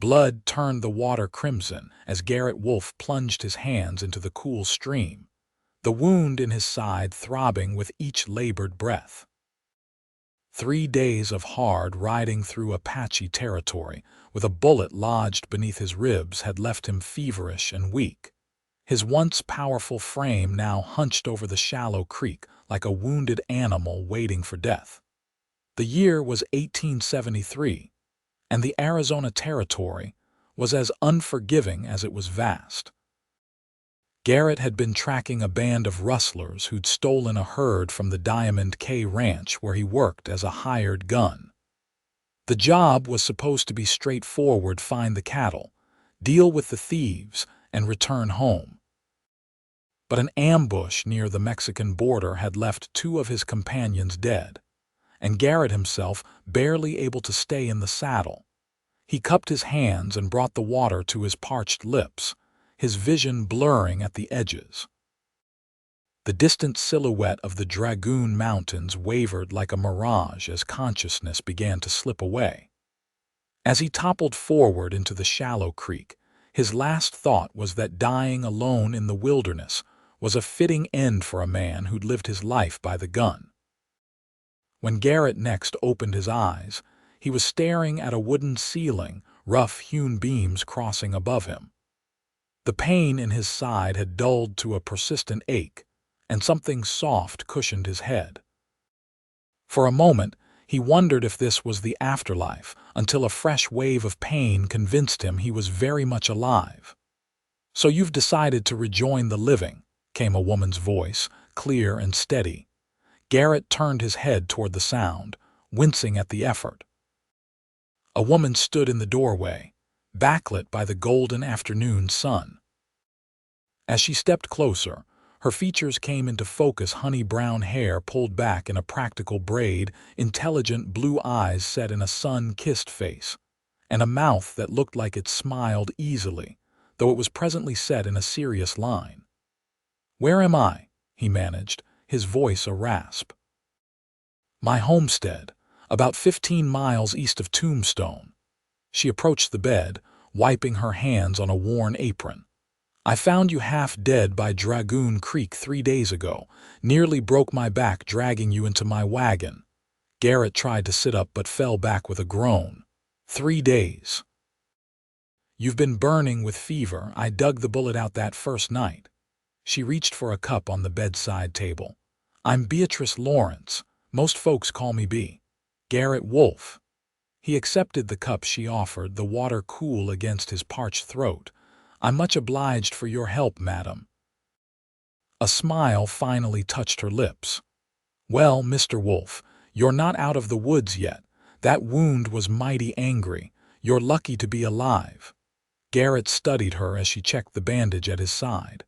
Blood turned the water crimson as Garrett Wolfe plunged his hands into the cool stream, the wound in his side throbbing with each labored breath. 3 days of hard riding through Apache territory with a bullet lodged beneath his ribs had left him feverish and weak, his once powerful frame now hunched over the shallow creek like a wounded animal waiting for death. The year was 1873, and the Arizona Territory was as unforgiving as it was vast. Garrett had been tracking a band of rustlers who'd stolen a herd from the Diamond K Ranch where he worked as a hired gun. The job was supposed to be straightforward: find the cattle, deal with the thieves, and return home. But an ambush near the Mexican border had left 2 of his companions dead, and Garrett himself barely able to stay in the saddle. He cupped his hands and brought the water to his parched lips, his vision blurring at the edges. The distant silhouette of the Dragoon Mountains wavered like a mirage as consciousness began to slip away. As he toppled forward into the shallow creek, his last thought was that dying alone in the wilderness was a fitting end for a man who'd lived his life by the gun. When Garrett next opened his eyes, he was staring at a wooden ceiling, rough-hewn beams crossing above him. The pain in his side had dulled to a persistent ache, and something soft cushioned his head. For a moment, he wondered if this was the afterlife, until a fresh wave of pain convinced him he was very much alive. "So you've decided to rejoin the living," came a woman's voice, clear and steady. Garrett turned his head toward the sound, wincing at the effort. A woman stood in the doorway, backlit by the golden afternoon sun. As she stepped closer, her features came into focus: honey-brown hair pulled back in a practical braid, intelligent blue eyes set in a sun-kissed face, and a mouth that looked like it smiled easily, though it was presently set in a serious line. "Where am I?" he managed, his voice a rasp. "My homestead, about 15 miles east of Tombstone." She approached the bed, wiping her hands on a worn apron. "I found you half dead by Dragoon Creek 3 days ago. Nearly broke my back dragging you into my wagon." Garrett tried to sit up but fell back with a groan. 3 days. "You've been burning with fever. I dug the bullet out that first night." She reached for a cup on the bedside table. "I'm Beatrice Lawrence. Most folks call me B. Garrett Wolfe." He accepted the cup she offered, the water cool against his parched throat. "I'm much obliged for your help, madam." A smile finally touched her lips. "Well, Mr. Wolfe, you're not out of the woods yet. That wound was mighty angry. You're lucky to be alive." Garrett studied her as she checked the bandage at his side.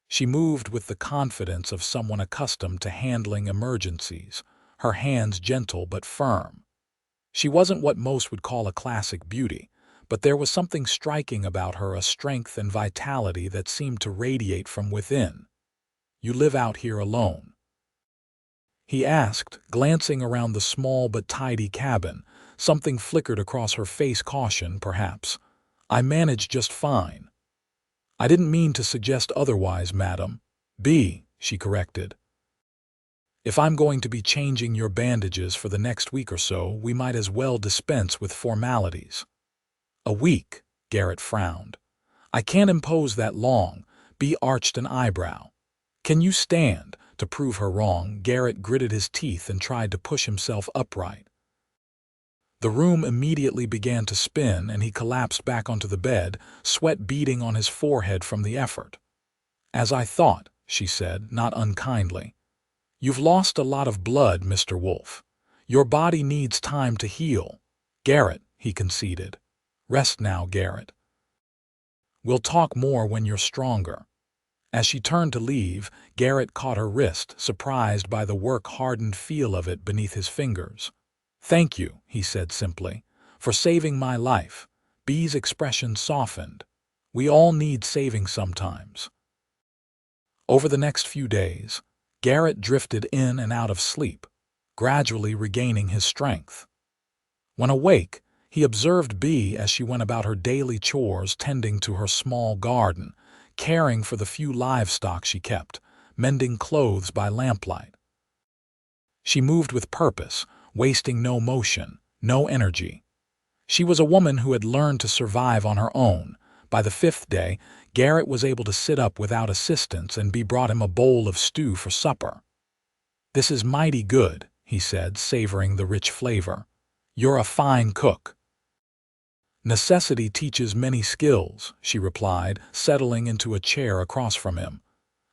She moved with the confidence of someone accustomed to handling emergencies, her hands gentle but firm. She wasn't what most would call a classic beauty, but there was something striking about her, a strength and vitality that seemed to radiate from within. "You live out here alone?" he asked, glancing around the small but tidy cabin. Something flickered across her face, caution, perhaps. "I manage just fine." "I didn't mean to suggest otherwise, madam." "B," she corrected. "If I'm going to be changing your bandages for the next week or so, we might as well dispense with formalities." "A week?" Garrett frowned. "I can't impose that long." B arched an eyebrow. "Can you stand?" To prove her wrong, Garrett gritted his teeth and tried to push himself upright. The room immediately began to spin, and he collapsed back onto the bed, sweat beading on his forehead from the effort. "As I thought," she said, not unkindly. "You've lost a lot of blood, Mr. Wolfe. Your body needs time to heal." "Garrett," he conceded. "Rest now, Garrett. We'll talk more when you're stronger." As she turned to leave, Garrett caught her wrist, surprised by the work-hardened feel of it beneath his fingers. "Thank you," he said simply, "for saving my life." B's expression softened. "We all need saving sometimes." Over the next few days, Garrett drifted in and out of sleep, gradually regaining his strength. When awake, He observed Bee as she went about her daily chores tending to her small garden, caring for the few livestock she kept, mending clothes by lamplight. She moved with purpose, wasting no motion, no energy. She was a woman who had learned to survive on her own. By the 5th day, Garrett was able to sit up without assistance, and Bee brought him a bowl of stew for supper. "This is mighty good," he said, savoring the rich flavor. "You're a fine cook." "Necessity teaches many skills," she replied, settling into a chair across from him.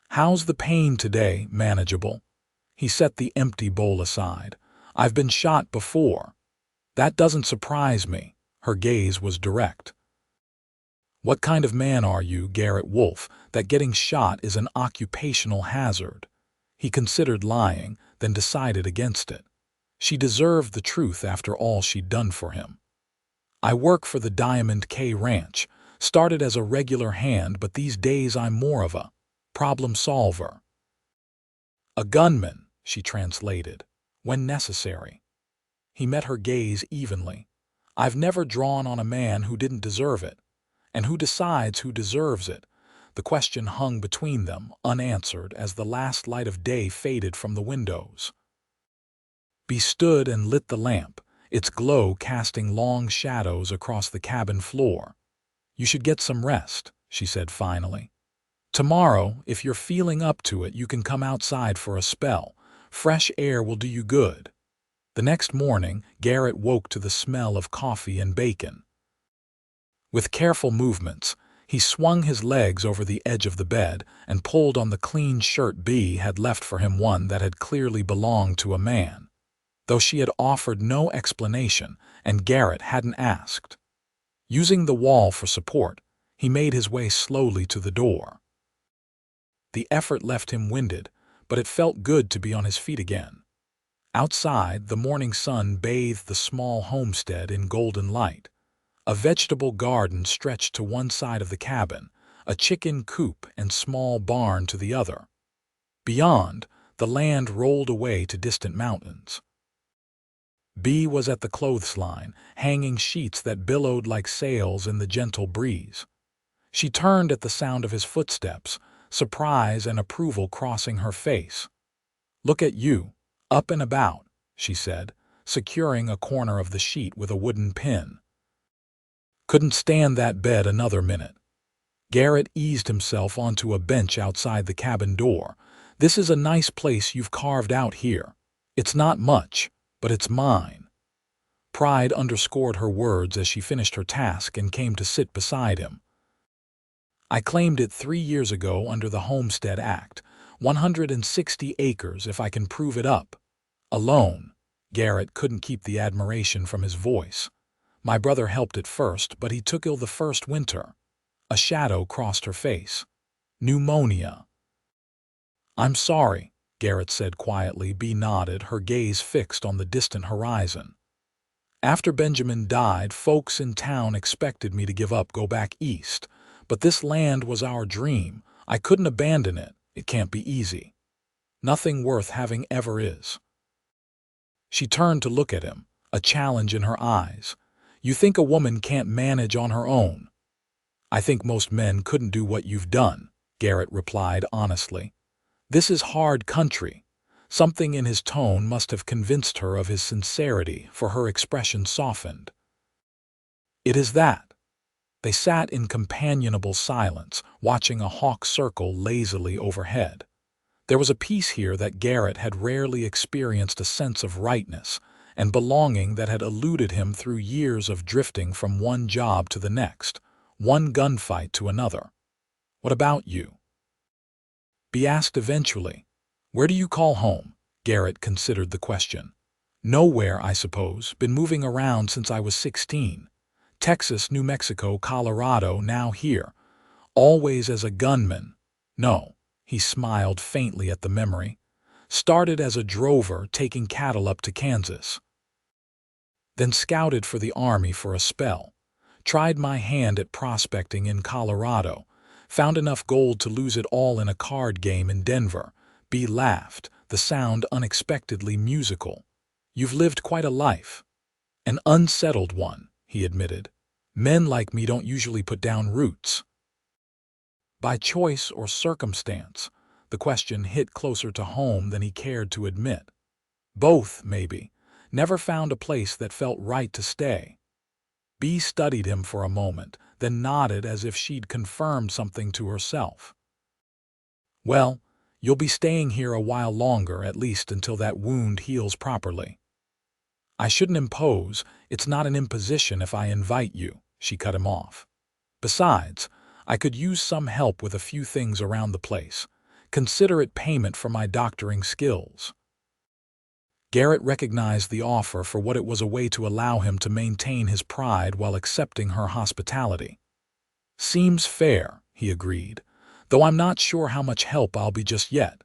"How's the pain today? Manageable?" He set the empty bowl aside. "I've been shot before." "That doesn't surprise me." Her gaze was direct. "What kind of man are you, Garrett Wolfe, that getting shot is an occupational hazard?" He considered lying, then decided against it. She deserved the truth after all she'd done for him. "I work for the Diamond K Ranch. Started as a regular hand, but these days I'm more of a problem solver." "A gunman," she translated, "when necessary." He met her gaze evenly. "I've never drawn on a man who didn't deserve it. And who decides who deserves it?" The question hung between them, unanswered, as the last light of day faded from the windows. Bee stood and lit the lamp, its glow casting long shadows across the cabin floor. "You should get some rest," she said finally. "Tomorrow, if you're feeling up to it, you can come outside for a spell. Fresh air will do you good." The next morning, Garrett woke to the smell of coffee and bacon. With careful movements, he swung his legs over the edge of the bed and pulled on the clean shirt Bee had left for him, one that had clearly belonged to a man, though she had offered no explanation and Garrett hadn't asked. Using the wall for support, he made his way slowly to the door. The effort left him winded, but it felt good to be on his feet again. Outside, the morning sun bathed the small homestead in golden light. A vegetable garden stretched to one side of the cabin, a chicken coop and small barn to the other. Beyond, the land rolled away to distant mountains. Bee was at the clothesline, hanging sheets that billowed like sails in the gentle breeze. She turned at the sound of his footsteps, surprise and approval crossing her face. "Look at you, up and about," she said, securing a corner of the sheet with a wooden pin. "Couldn't stand that bed another minute." Garrett eased himself onto a bench outside the cabin door. "This is a nice place you've carved out here. It's not much, but it's mine." Pride underscored her words as she finished her task and came to sit beside him. "I claimed it 3 years ago under the Homestead Act. 160 acres if I can prove it up. Alone." Garrett couldn't keep the admiration from his voice. "My brother helped at first, but he took ill the first winter." A shadow crossed her face. "Pneumonia." "I'm sorry," Garrett said quietly. Bee nodded, her gaze fixed on the distant horizon. "After Benjamin died, folks in town expected me to give up, go back east. But this land was our dream. I couldn't abandon it. It can't be easy. Nothing worth having ever is." She turned to look at him, a challenge in her eyes. "You think a woman can't manage on her own?" "I think most men couldn't do what you've done," Garrett replied honestly. "This is hard country." Something in his tone must have convinced her of his sincerity, for her expression softened. "It is that." They sat in companionable silence, watching a hawk circle lazily overhead. There was a peace here that Garrett had rarely experienced, a sense of rightness and belonging that had eluded him through years of drifting from one job to the next, one gunfight to another. "What about you?" Bee asked eventually. "Where do you call home?" Garrett considered the question. "Nowhere, I suppose. Been moving around since I was 16. Texas, New Mexico, Colorado, now here. Always as a gunman. No." He smiled faintly at the memory. "Started as a drover, taking cattle up to Kansas. Then scouted for the Army for a spell. Tried my hand at prospecting in Colorado. Found enough gold to lose it all in a card game in Denver." Bee laughed, the sound unexpectedly musical. "You've lived quite a life." "An unsettled one," he admitted. Men like me don't usually put down roots. By choice or circumstance, the question hit closer to home than he cared to admit. Both, maybe. Never found a place that felt right to stay. Bee studied him for a moment, then nodded as if she'd confirmed something to herself. Well, you'll be staying here a while longer, at least until that wound heals properly. I shouldn't impose. It's not an imposition if I invite you, she cut him off. Besides, I could use some help with a few things around the place. Consider it payment for my doctoring skills. Garrett recognized the offer for what it was, a way to allow him to maintain his pride while accepting her hospitality. Seems fair, he agreed, though I'm not sure how much help I'll be just yet.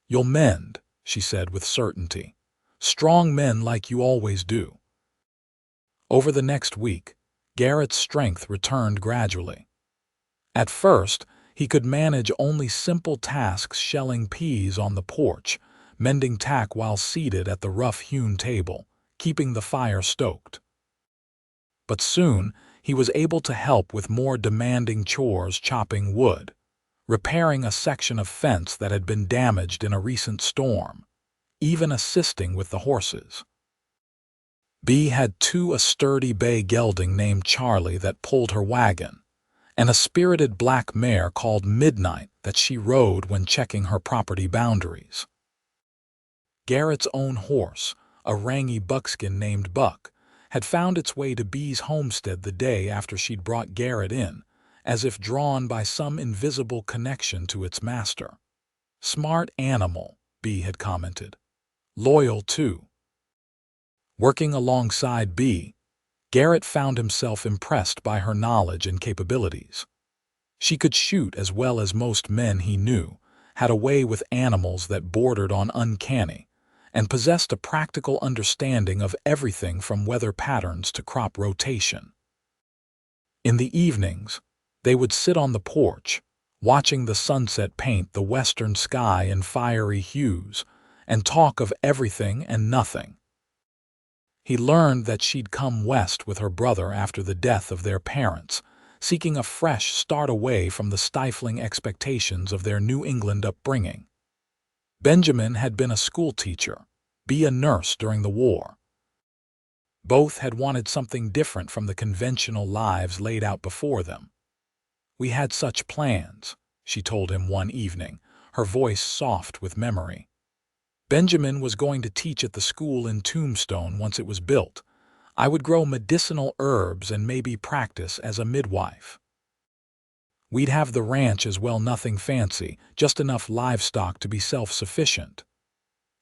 You'll mend, she said with certainty. Strong men like you always do. Over the next week, Garrett's strength returned gradually. At first, he could manage only simple tasks, shelling peas on the porch, mending tack while seated at the rough-hewn table, keeping the fire stoked. But soon, he was able to help with more demanding chores, chopping wood, repairing a section of fence that had been damaged in a recent storm, even assisting with the horses. Bee had a sturdy bay gelding named Charlie that pulled her wagon, and a spirited black mare called Midnight that she rode when checking her property boundaries. Garrett's own horse, a rangy buckskin named Buck, had found its way to Bee's homestead the day after she'd brought Garrett in, as if drawn by some invisible connection to its master. Smart animal, Bee had commented. Loyal, too. Working alongside Bee, Garrett found himself impressed by her knowledge and capabilities. She could shoot as well as most men he knew, had a way with animals that bordered on uncanny, and possessed a practical understanding of everything from weather patterns to crop rotation. In the evenings, they would sit on the porch, watching the sunset paint the western sky in fiery hues, and talk of everything and nothing. He learned that she'd come west with her brother after the death of their parents, seeking a fresh start away from the stifling expectations of their New England upbringing. Benjamin had been a schoolteacher, Bee a nurse during the war. Both had wanted something different from the conventional lives laid out before them. We had such plans, she told him one evening, her voice soft with memory. Benjamin was going to teach at the school in Tombstone once it was built. I would grow medicinal herbs and maybe practice as a midwife. We'd have the ranch as well, nothing fancy, just enough livestock to be self-sufficient.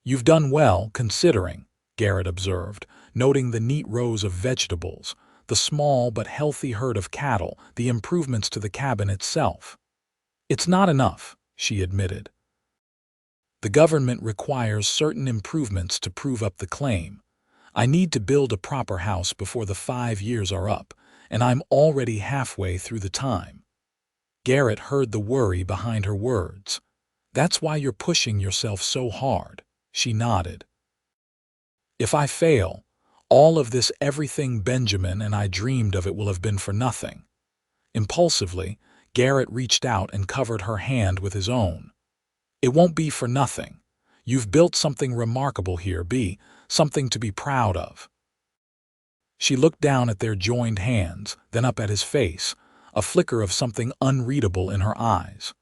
You've done well, considering, Garrett observed, noting the neat rows of vegetables, the small but healthy herd of cattle, the improvements to the cabin itself. It's not enough, she admitted. The government requires certain improvements to prove up the claim. I need to build a proper house before the 5 years are up, and I'm already halfway through the time. Garrett heard the worry behind her words. That's why you're pushing yourself so hard, she nodded. If I fail, all of this, everything Benjamin and I dreamed of, it will have been for nothing. Impulsively, Garrett reached out and covered her hand with his own. It won't be for nothing. You've built something remarkable here, Bee, something to be proud of. She looked down at their joined hands, then up at his face, a flicker of something unreadable in her eyes.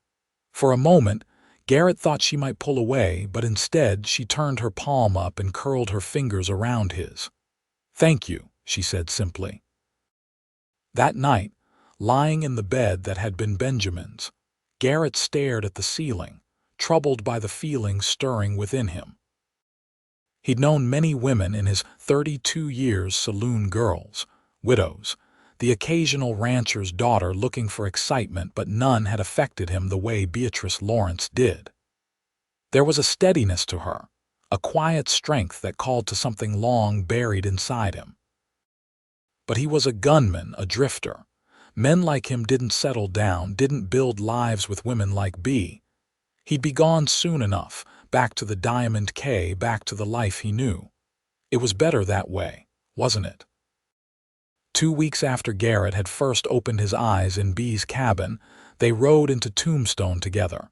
For a moment, Garrett thought she might pull away, but instead she turned her palm up and curled her fingers around his. Thank you, she said simply. That night, lying in the bed that had been Benjamin's, Garrett stared at the ceiling, troubled by the feelings stirring within him. He'd known many women in his 32 years, saloon girls, widows, the occasional rancher's daughter looking for excitement, but none had affected him the way Beatrice Lawrence did. There was a steadiness to her, a quiet strength that called to something long buried inside him. But he was a gunman, a drifter. Men like him didn't settle down, didn't build lives with women like Bee. He'd be gone soon enough, back to the Diamond K, back to the life he knew. It was better that way, wasn't it? 2 weeks after Garrett had first opened his eyes in B's cabin, they rode into Tombstone together.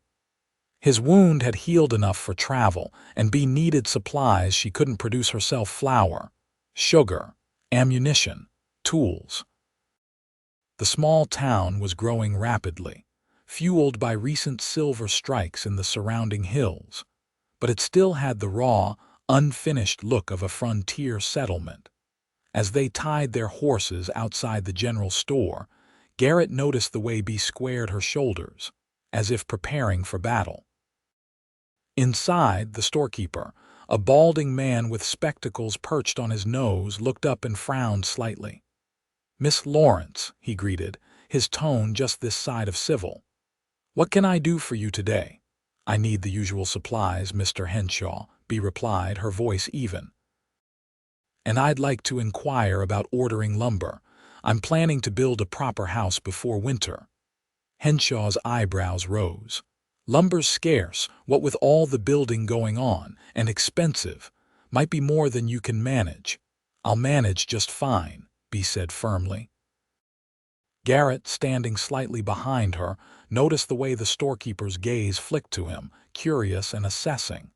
His wound had healed enough for travel, and B needed supplies she couldn't produce herself: flour, sugar, ammunition, tools. The small town was growing rapidly, fueled by recent silver strikes in the surrounding hills, but it still had the raw, unfinished look of a frontier settlement. As they tied their horses outside the general store, Garrett noticed the way B squared her shoulders, as if preparing for battle. Inside, the storekeeper, a balding man with spectacles perched on his nose, looked up and frowned slightly. "Miss Lawrence," he greeted, his tone just this side of civil. "What can I do for you today?" "I need the usual supplies, Mr. Henshaw," B replied, her voice even. "And I'd like to inquire about ordering lumber. I'm planning to build a proper house before winter." Henshaw's eyebrows rose. "Lumber's scarce, what with all the building going on, and expensive. Might be more than you can manage." "I'll manage just fine," B said firmly. Garrett, standing slightly behind her, noticed the way the storekeeper's gaze flicked to him, curious and assessing.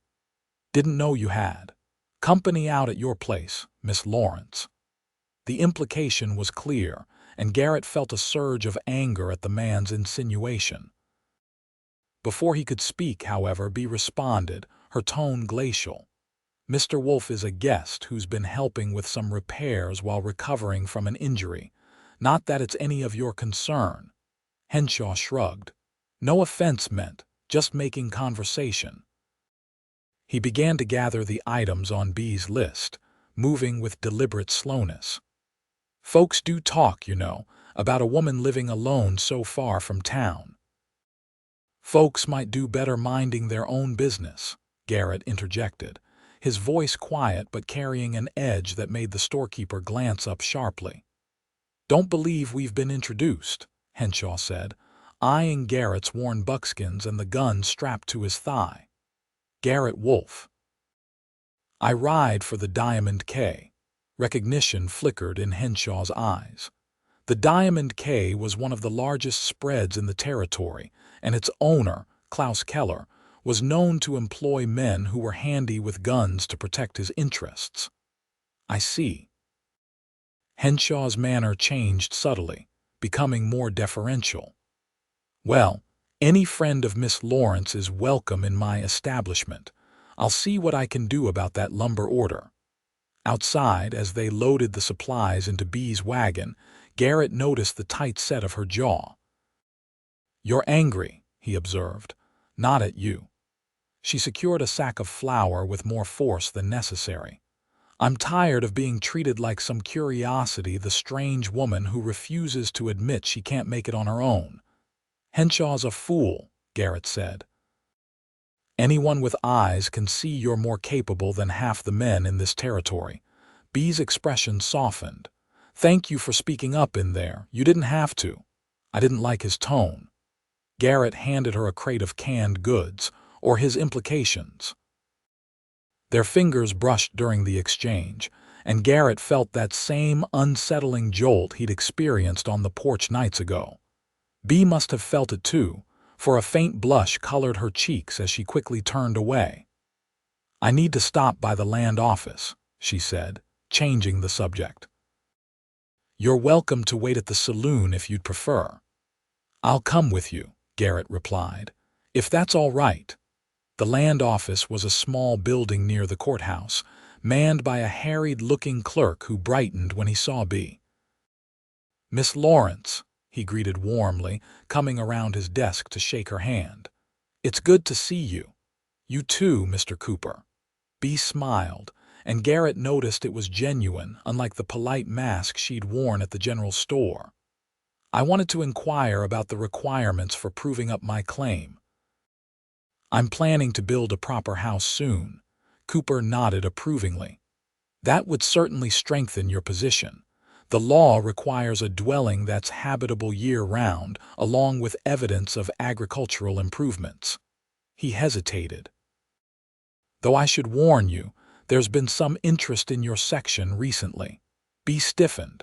"Didn't know you had company out at your place, Miss Lawrence." The implication was clear, and Garrett felt a surge of anger at the man's insinuation. Before he could speak, however, B responded, her tone glacial. "Mr. Wolfe is a guest who's been helping with some repairs while recovering from an injury. Not that it's any of your concern." Henshaw shrugged. "No offense meant, just making conversation." He began to gather the items on B's list, moving with deliberate slowness. "Folks do talk, you know, about a woman living alone so far from town." "Folks might do better minding their own business," Garrett interjected, his voice quiet but carrying an edge that made the storekeeper glance up sharply. "Don't believe we've been introduced," Henshaw said, eyeing Garrett's worn buckskins and the gun strapped to his thigh. "Garrett Wolfe. I ride for the Diamond K." Recognition flickered in Henshaw's eyes. The Diamond K was one of the largest spreads in the territory, and its owner, Klaus Keller, was known to employ men who were handy with guns to protect his interests. "I see." Henshaw's manner changed subtly, becoming more deferential. "Well, any friend of Miss Lawrence is welcome in my establishment. I'll see what I can do about that lumber order." Outside, as they loaded the supplies into B's wagon, Garrett noticed the tight set of her jaw. "You're angry," he observed. "Not at you." She secured a sack of flour with more force than necessary. "I'm tired of being treated like some curiosity, the strange woman who refuses to admit she can't make it on her own." "Henshaw's a fool," Garrett said. "Anyone with eyes can see you're more capable than half the men in this territory." B's expression softened. "Thank you for speaking up in there. You didn't have to." I didn't like his tone. Garrett handed her a crate of canned goods, or his implications. Their fingers brushed during the exchange, and Garrett felt that same unsettling jolt he'd experienced on the porch nights ago. B must have felt it too, for a faint blush colored her cheeks as she quickly turned away. "I need to stop by the land office," she said, changing the subject. "You're welcome to wait at the saloon if you'd prefer." "I'll come with you," Garrett replied, "if that's all right." The land office was a small building near the courthouse, manned by a harried-looking clerk who brightened when he saw B. "Miss Lawrence," he greeted warmly, coming around his desk to shake her hand. "It's good to see you." "You too, Mr. Cooper." B smiled, and Garrett noticed it was genuine, unlike the polite mask she'd worn at the general store. "I wanted to inquire about the requirements for proving up my claim." "I'm planning to build a proper house soon." Cooper nodded approvingly. "That would certainly strengthen your position. The law requires a dwelling that's habitable year-round, along with evidence of agricultural improvements." He hesitated. "Though I should warn you, there's been some interest in your section recently." B stiffened.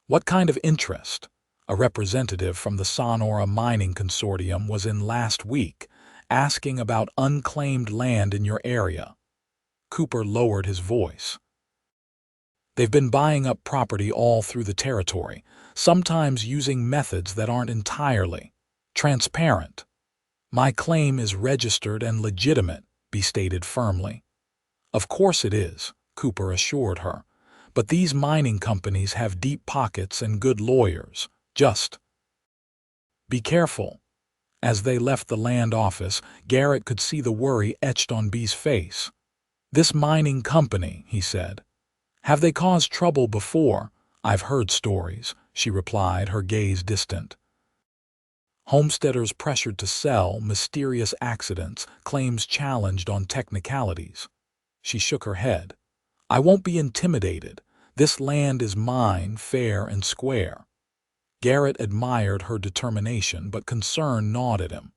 What kind of interest? A representative from the Sonora Mining Consortium was in last week, asking about unclaimed land in your area. Cooper lowered his voice. They've been buying up property all through the territory, sometimes using methods that aren't entirely transparent. My claim is registered and legitimate, B stated firmly. Of course it is, Cooper assured her. But these mining companies have deep pockets and good lawyers. Just be careful. As they left the land office, Garrett could see the worry etched on B's face. This mining company, he said. Have they caused trouble before? I've heard stories, she replied, her gaze distant. Homesteaders pressured to sell, mysterious accidents, claims challenged on technicalities. She shook her head. I won't be intimidated. This land is mine, fair and square. Garrett admired her determination, but concern gnawed at him.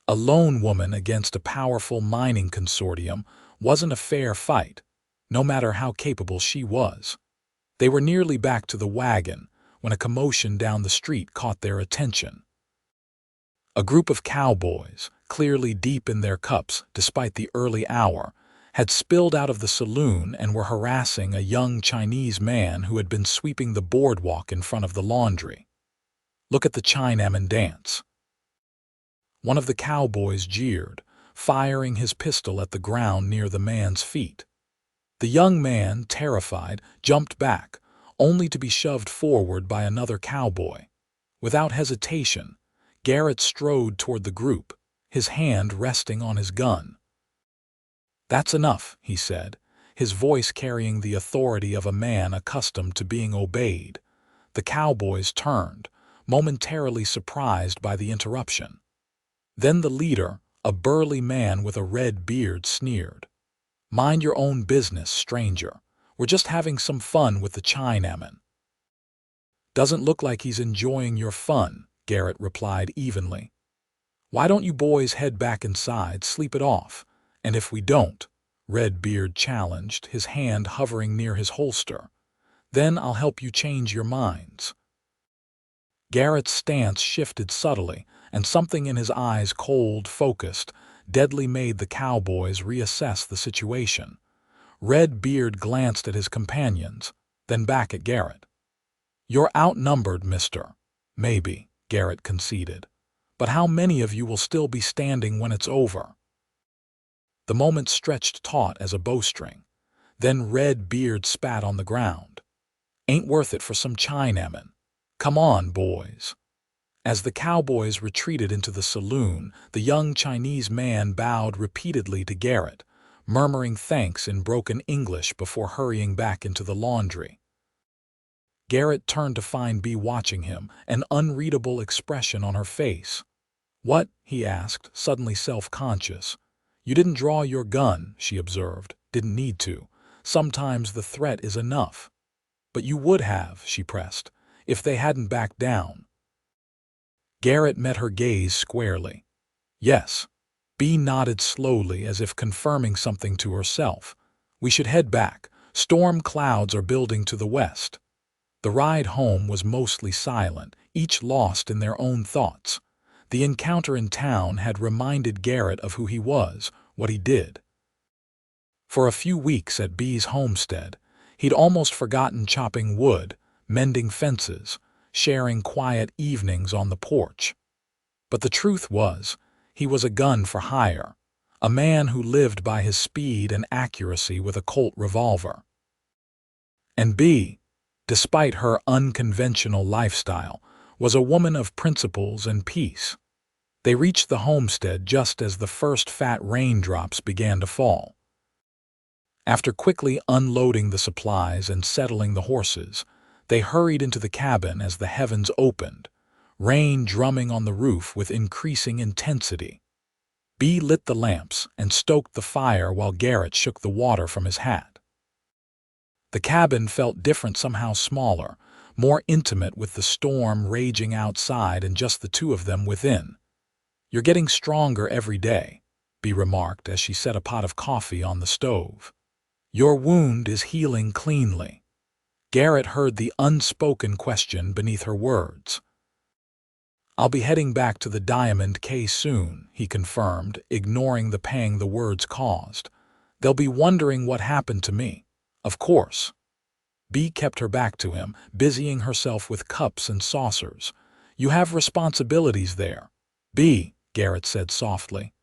A lone woman against a powerful mining consortium wasn't a fair fight, no matter how capable she was. They were nearly back to the wagon when a commotion down the street caught their attention. A group of cowboys, clearly deep in their cups despite the early hour, had spilled out of the saloon and were harassing a young Chinese man who had been sweeping the boardwalk in front of the laundry. Look at the Chinaman dance. One of the cowboys jeered, firing his pistol at the ground near the man's feet. The young man, terrified, jumped back, only to be shoved forward by another cowboy. Without hesitation, Garrett strode toward the group, his hand resting on his gun. That's enough, he said, his voice carrying the authority of a man accustomed to being obeyed. The cowboys turned, momentarily surprised by the interruption. Then the leader, a burly man with a red beard, sneered. Mind your own business, stranger. We're just having some fun with the Chinaman. Doesn't look like he's enjoying your fun, Garrett replied evenly. Why don't you boys head back inside, sleep it off? And if we don't, Redbeard challenged, his hand hovering near his holster, then I'll help you change your minds. Garrett's stance shifted subtly, and something in his eyes, cold, focused, deadly, made the cowboys reassess the situation. Redbeard glanced at his companions, then back at Garrett. You're outnumbered, mister. Maybe, Garrett conceded. But how many of you will still be standing when it's over? The moment stretched taut as a bowstring. Then Redbeard spat on the ground. Ain't worth it for some Chinaman. Come on, boys. As the cowboys retreated into the saloon, the young Chinese man bowed repeatedly to Garrett, murmuring thanks in broken English before hurrying back into the laundry. Garrett turned to find Bee watching him, an unreadable expression on her face. What? He asked, suddenly self-conscious. You didn't draw your gun, she observed. Didn't need to. Sometimes the threat is enough. But you would have, she pressed, if they hadn't backed down. Garrett met her gaze squarely. Yes. Bee nodded slowly as if confirming something to herself. We should head back. Storm clouds are building to the west. The ride home was mostly silent, each lost in their own thoughts. The encounter in town had reminded Garrett of who he was, what he did. For a few weeks at Bee's homestead, he'd almost forgotten chopping wood, mending fences, sharing quiet evenings on the porch. But the truth was, he was a gun for hire, a man who lived by his speed and accuracy with a Colt revolver. And Bee, despite her unconventional lifestyle, was a woman of principles and peace. They reached the homestead just as the first fat raindrops began to fall. After quickly unloading the supplies and settling the horses, they hurried into the cabin as the heavens opened, rain drumming on the roof with increasing intensity. Bee lit the lamps and stoked the fire while Garrett shook the water from his hat. The cabin felt different, somehow smaller, more intimate, with the storm raging outside and just the two of them within. You're getting stronger every day, Bee remarked as she set a pot of coffee on the stove. Your wound is healing cleanly. Garrett heard the unspoken question beneath her words. "I'll be heading back to the Diamond K soon," he confirmed, ignoring the pang the words caused. "They'll be wondering what happened to me. Of course." Bee kept her back to him, busying herself with cups and saucers. "You have responsibilities there." "Bee," Garrett said softly.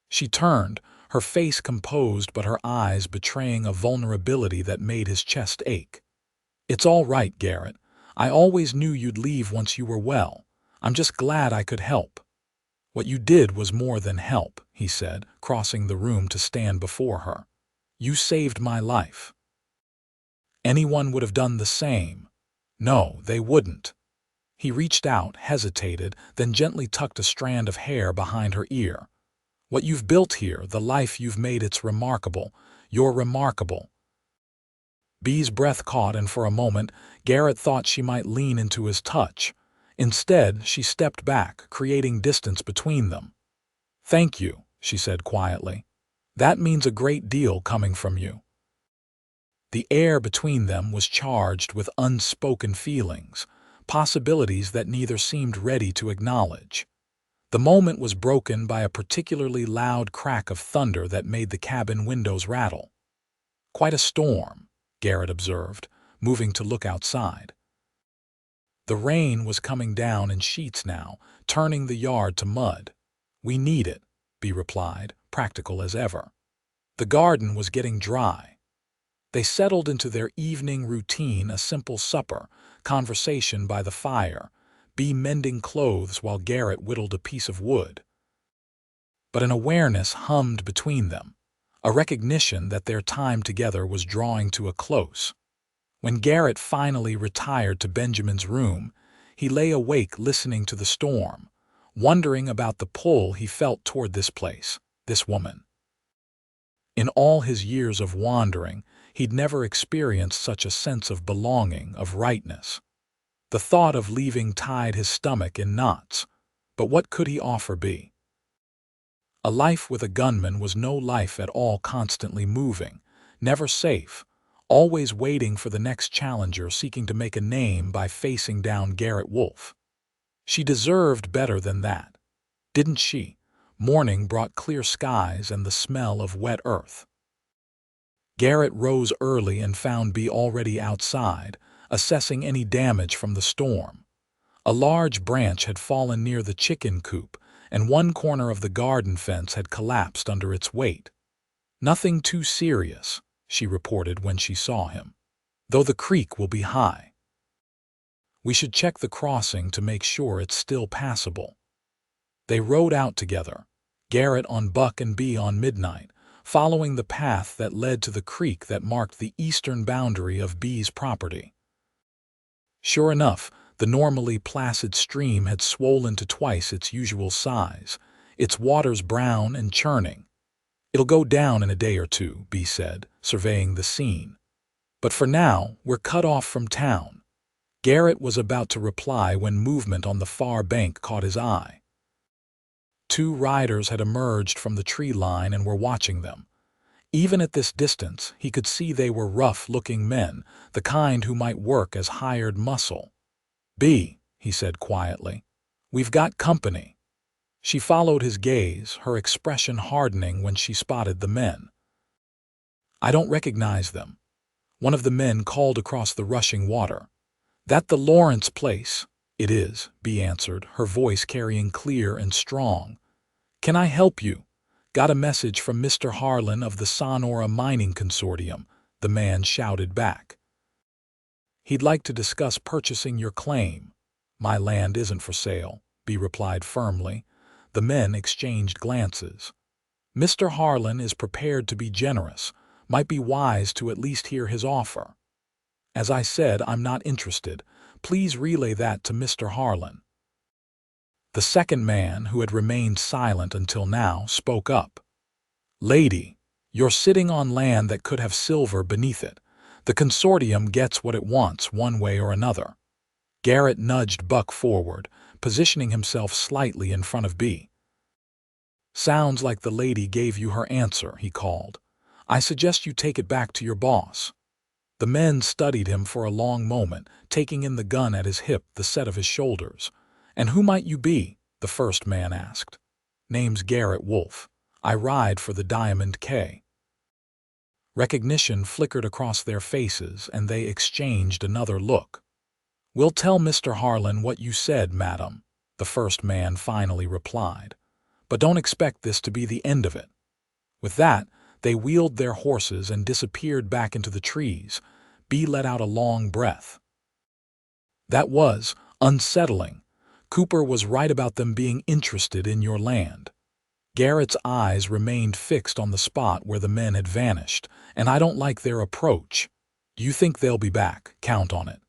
She turned, her face composed but her eyes betraying a vulnerability that made his chest ache. "It's all right, Garrett. I always knew you'd leave once you were well. I'm just glad I could help." "What you did was more than help," he said, crossing the room to stand before her. "You saved my life." "Anyone would have done the same." "No, they wouldn't." He reached out, hesitated, then gently tucked a strand of hair behind her ear. "What you've built here, the life you've made, it's remarkable. You're remarkable." Bee's breath caught, and for a moment, Garrett thought she might lean into his touch. Instead, she stepped back, creating distance between them. "Thank you," she said quietly. "That means a great deal coming from you." The air between them was charged with unspoken feelings, possibilities that neither seemed ready to acknowledge. The moment was broken by a particularly loud crack of thunder that made the cabin windows rattle. "Quite a storm," Garrett observed, moving to look outside. The rain was coming down in sheets now, turning the yard to mud. "We need it," Bee replied, practical as ever. The garden was getting dry. They settled into their evening routine, a simple supper, conversation by the fire, Bee mending clothes while Garrett whittled a piece of wood. But an awareness hummed between them, a recognition that their time together was drawing to a close. When Garrett finally retired to Benjamin's room, he lay awake listening to the storm, wondering about the pull he felt toward this place, this woman. In all his years of wandering, he'd never experienced such a sense of belonging, of rightness. The thought of leaving tied his stomach in knots, but what could he offer Bee? A life with a gunman was no life at all, constantly moving, never safe, always waiting for the next challenger seeking to make a name by facing down Garrett Wolfe. She deserved better than that, didn't she? Morning brought clear skies and the smell of wet earth. Garrett rose early and found Bee already outside, assessing any damage from the storm. A large branch had fallen near the chicken coop, and one corner of the garden fence had collapsed under its weight. "Nothing too serious," she reported when she saw him, "though the creek will be high. We should check the crossing to make sure it's still passable." They rode out together, Garrett on Buck and Bee on Midnight, following the path that led to the creek that marked the eastern boundary of Bee's property. Sure enough, the normally placid stream had swollen to twice its usual size, its waters brown and churning. "It'll go down in a day or two," Bee said, surveying the scene. "But for now, we're cut off from town." Garrett was about to reply when movement on the far bank caught his eye. Two riders had emerged from the tree line and were watching them. Even at this distance, he could see they were rough-looking men, the kind who might work as hired muscle. "Bee," he said quietly, "we've got company." She followed his gaze, her expression hardening when she spotted the men. "I don't recognize them," one of the men called across the rushing water. "That the Lawrence place?" "It is," Bee answered, her voice carrying clear and strong. "Can I help you?" "Got a message from Mr. Harland of the Sonora Mining Consortium," the man shouted back. "He'd like to discuss purchasing your claim." "My land isn't for sale," Bee replied firmly. The men exchanged glances. "Mr. Harland is prepared to be generous. Might be wise to at least hear his offer." "As I said, I'm not interested. Please relay that to Mr. Harland." The second man, who had remained silent until now, spoke up. "Lady, you're sitting on land that could have silver beneath it. The consortium gets what it wants one way or another." Garrett nudged Buck forward, positioning himself slightly in front of Bee. "Sounds like the lady gave you her answer," he called. "I suggest you take it back to your boss." The men studied him for a long moment, taking in the gun at his hip, the set of his shoulders. "And who might you be?" the first man asked. "Name's Garrett Wolfe. I ride for the Diamond K." Recognition flickered across their faces, and they exchanged another look. "We'll tell Mr. Harland what you said, madam," the first man finally replied. "But don't expect this to be the end of it." With that, they wheeled their horses and disappeared back into the trees. Bee let out a long breath. That was unsettling. Cooper was right about them being interested in your land. Garrett's eyes remained fixed on the spot where the men had vanished, and I don't like their approach. "Do you think they'll be back? Count on it."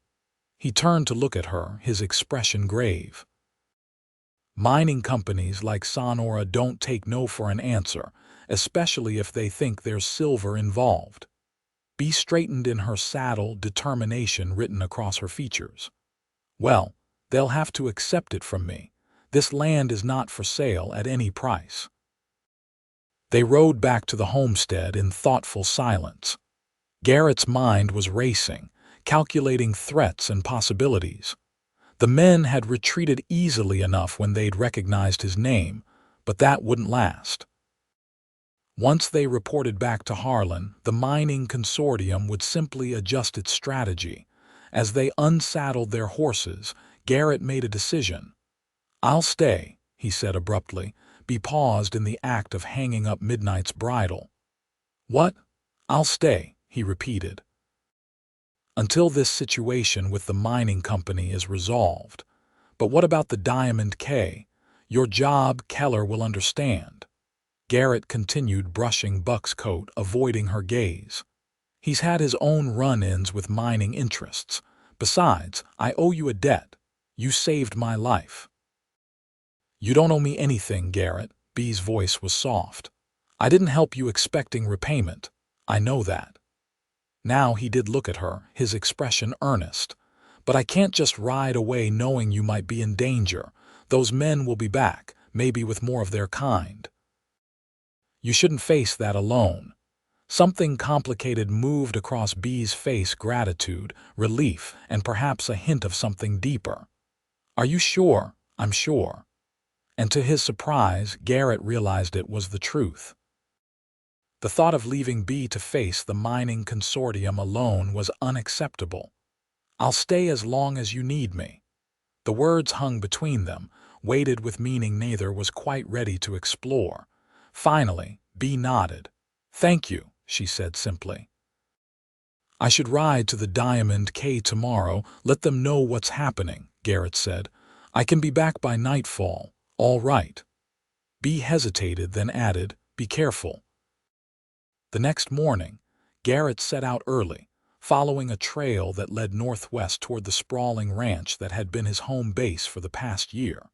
He turned to look at her, his expression grave. Mining companies like Sonora don't take no for an answer, especially if they think there's silver involved. Bee straightened in her saddle, determination written across her features. "Well, they'll have to accept it from me. This land is not for sale at any price." They rode back to the homestead in thoughtful silence. Garrett's mind was racing, calculating threats and possibilities. The men had retreated easily enough when they'd recognized his name, but that wouldn't last. Once they reported back to Harland, the mining consortium would simply adjust its strategy. As they unsaddled their horses, Garrett made a decision. "I'll stay," he said abruptly. Bee paused in the act of hanging up Midnight's bridle. "What?" "I'll stay," he repeated. "Until this situation with the mining company is resolved. But what about the Diamond K? Your job, Keller will understand." Garrett continued brushing Buck's coat, avoiding her gaze. "He's had his own run-ins with mining interests. Besides, I owe you a debt. You saved my life." "You don't owe me anything, Garrett." Bee's voice was soft. "I didn't help you expecting repayment. I know that." Now he did look at her, his expression earnest. "But I can't just ride away knowing you might be in danger. Those men will be back, maybe with more of their kind. You shouldn't face that alone." Something complicated moved across Bee's face, gratitude, relief, and perhaps a hint of something deeper. "Are you sure?" "I'm sure." And to his surprise, Garrett realized it was the truth. The thought of leaving Bee to face the mining consortium alone was unacceptable. "I'll stay as long as you need me." The words hung between them, weighted with meaning neither was quite ready to explore. Finally, Bee nodded. "Thank you," she said simply. "I should ride to the Diamond K tomorrow, let them know what's happening," Garrett said. "I can be back by nightfall. All right." Bee hesitated, then added, "Be careful." The next morning, Garrett set out early, following a trail that led northwest toward the sprawling ranch that had been his home base for the past year.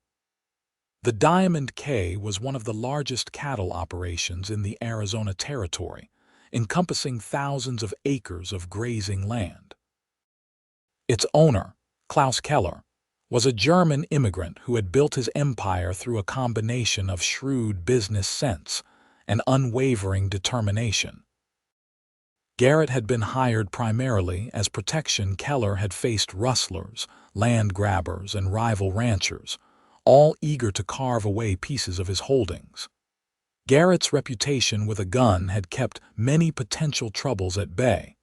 The Diamond K was one of the largest cattle operations in the Arizona Territory, encompassing thousands of acres of grazing land. Its owner, Klaus Keller, was a German immigrant who had built his empire through a combination of shrewd business sense and unwavering determination. Garrett had been hired primarily as protection. Keller had faced rustlers, land grabbers, and rival ranchers, all eager to carve away pieces of his holdings. Garrett's reputation with a gun had kept many potential troubles at bay,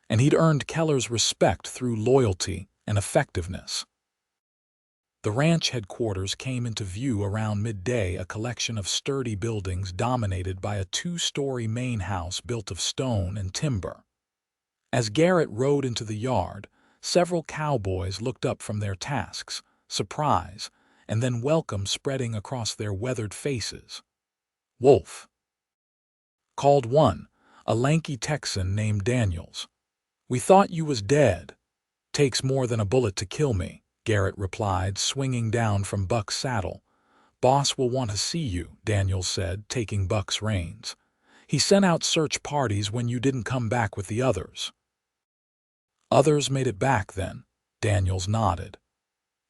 and he'd earned Keller's respect through loyalty and effectiveness. The ranch headquarters came into view around midday, a collection of sturdy buildings dominated by a two-story main house built of stone and timber. As Garrett rode into the yard, several cowboys looked up from their tasks, surprise, and then welcome spreading across their weathered faces. "Wolfe," called one, a lanky Texan named Daniels. "We thought you was dead." "Takes more than a bullet to kill me," Garrett replied, swinging down from Buck's saddle. "Boss will want to see you," Daniels said, taking Buck's reins. "He sent out search parties when you didn't come back with the others." "Others made it back then?" Daniels nodded.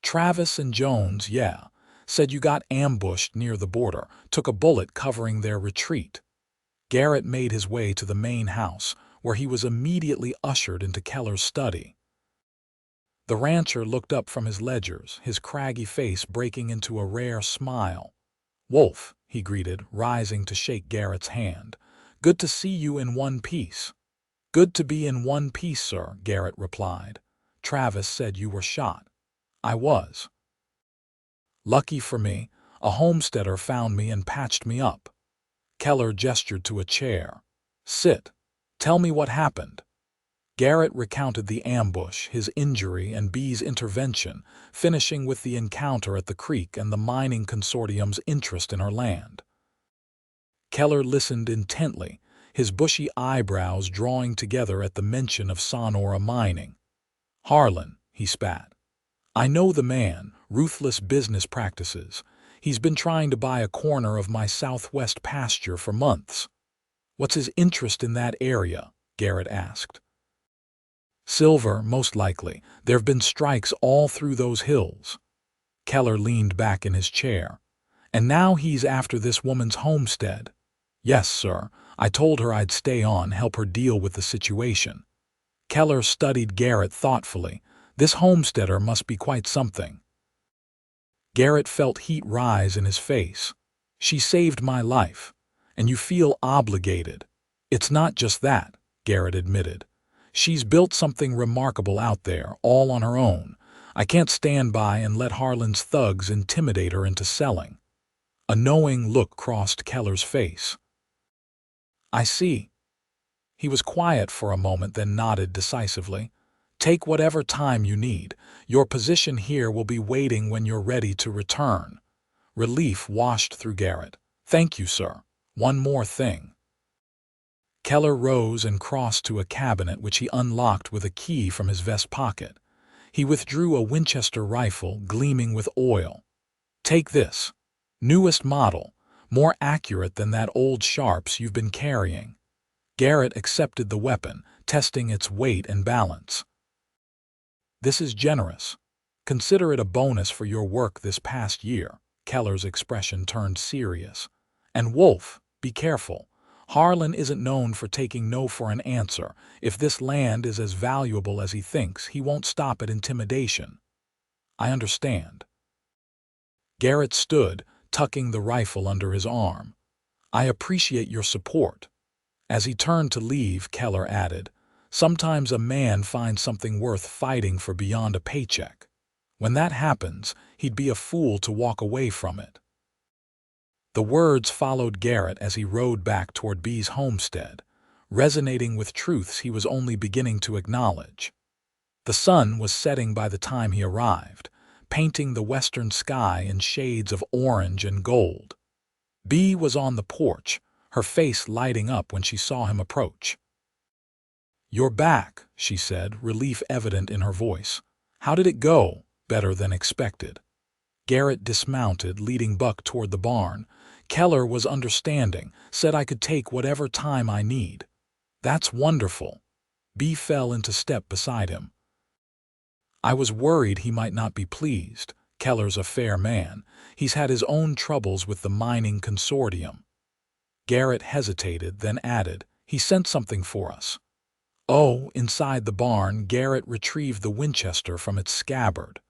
"Travis and Jones, yeah. Said you got ambushed near the border, took a bullet covering their retreat." Garrett made his way to the main house, where he was immediately ushered into Keller's study. The rancher looked up from his ledgers, his craggy face breaking into a rare smile. "Wolfe," he greeted, rising to shake Garrett's hand. "Good to see you in one piece." "Good to be in one piece, sir," Garrett replied. "Travis said you were shot." "I was." "Lucky for me, a homesteader found me and patched me up." Keller gestured to a chair. "Sit. Tell me what happened." Garrett recounted the ambush, his injury, and B's intervention, finishing with the encounter at the creek and the mining consortium's interest in her land. Keller listened intently, his bushy eyebrows drawing together at the mention of Sonora mining. "Harland," he spat. "I know the man, ruthless business practices. He's been trying to buy a corner of my southwest pasture for months." "What's his interest in that area?" Garrett asked. "Silver, most likely. There've been strikes all through those hills." Keller leaned back in his chair. "And now he's after this woman's homestead." "Yes, sir. I told her I'd stay on, help her deal with the situation." Keller studied Garrett thoughtfully. This homesteader must be quite something. Garrett felt heat rise in his face. "She saved my life. And you feel obligated." "It's not just that," Garrett admitted. "She's built something remarkable out there, all on her own. I can't stand by and let Harland's thugs intimidate her into selling." A knowing look crossed Keller's face. "I see." He was quiet for a moment, then nodded decisively. "Take whatever time you need. Your position here will be waiting when you're ready to return." Relief washed through Garrett. "Thank you, sir. One more thing." Keller rose and crossed to a cabinet which he unlocked with a key from his vest pocket. He withdrew a Winchester rifle gleaming with oil. "Take this. Newest model, more accurate than that old Sharps you've been carrying." Garrett accepted the weapon, testing its weight and balance. "This is generous. Consider it a bonus for your work this past year." Keller's expression turned serious. "And Wolfe, be careful. Harland isn't known for taking no for an answer. If this land is as valuable as he thinks, he won't stop at intimidation." "I understand." Garrett stood, tucking the rifle under his arm. "I appreciate your support." As he turned to leave, Keller added, "Sometimes a man finds something worth fighting for beyond a paycheck. When that happens, he'd be a fool to walk away from it." The words followed Garrett as he rode back toward B's homestead, resonating with truths he was only beginning to acknowledge. The sun was setting by the time he arrived, painting the western sky in shades of orange and gold. B was on the porch, her face lighting up when she saw him approach. "You're back," she said, relief evident in her voice. "How did it go?" "Better than expected." Garrett dismounted, leading Buck toward the barn. Keller was understanding, said I could take whatever time I need. "That's wonderful." B fell into step beside him. "I was worried he might not be pleased. Keller's a fair man. He's had his own troubles with the mining consortium." Garrett hesitated, then added, "He sent something for us." Oh, inside the barn, Garrett retrieved the Winchester from its scabbard.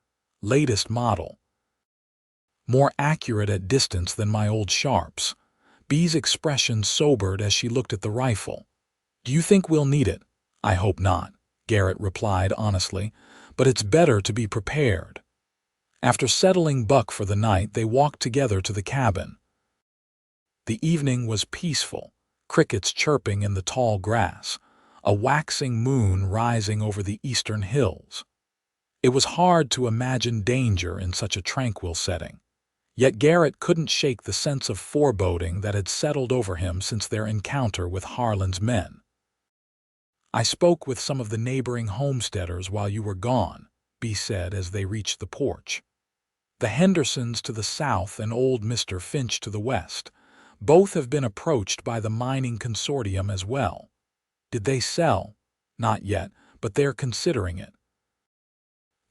"Latest model. More accurate at distance than my old Sharps." B's expression sobered as she looked at the rifle. "Do you think we'll need it?" "I hope not," Garrett replied honestly, "but it's better to be prepared." After settling Buck for the night, they walked together to the cabin. The evening was peaceful, crickets chirping in the tall grass, a waxing moon rising over the eastern hills. It was hard to imagine danger in such a tranquil setting. Yet Garrett couldn't shake the sense of foreboding that had settled over him since their encounter with Harland's men. "I spoke with some of the neighboring homesteaders while you were gone," B said as they reached the porch. "The Hendersons to the south and old Mr. Finch to the west. Both have been approached by the mining consortium as well." "Did they sell?" "Not yet, but they're considering it."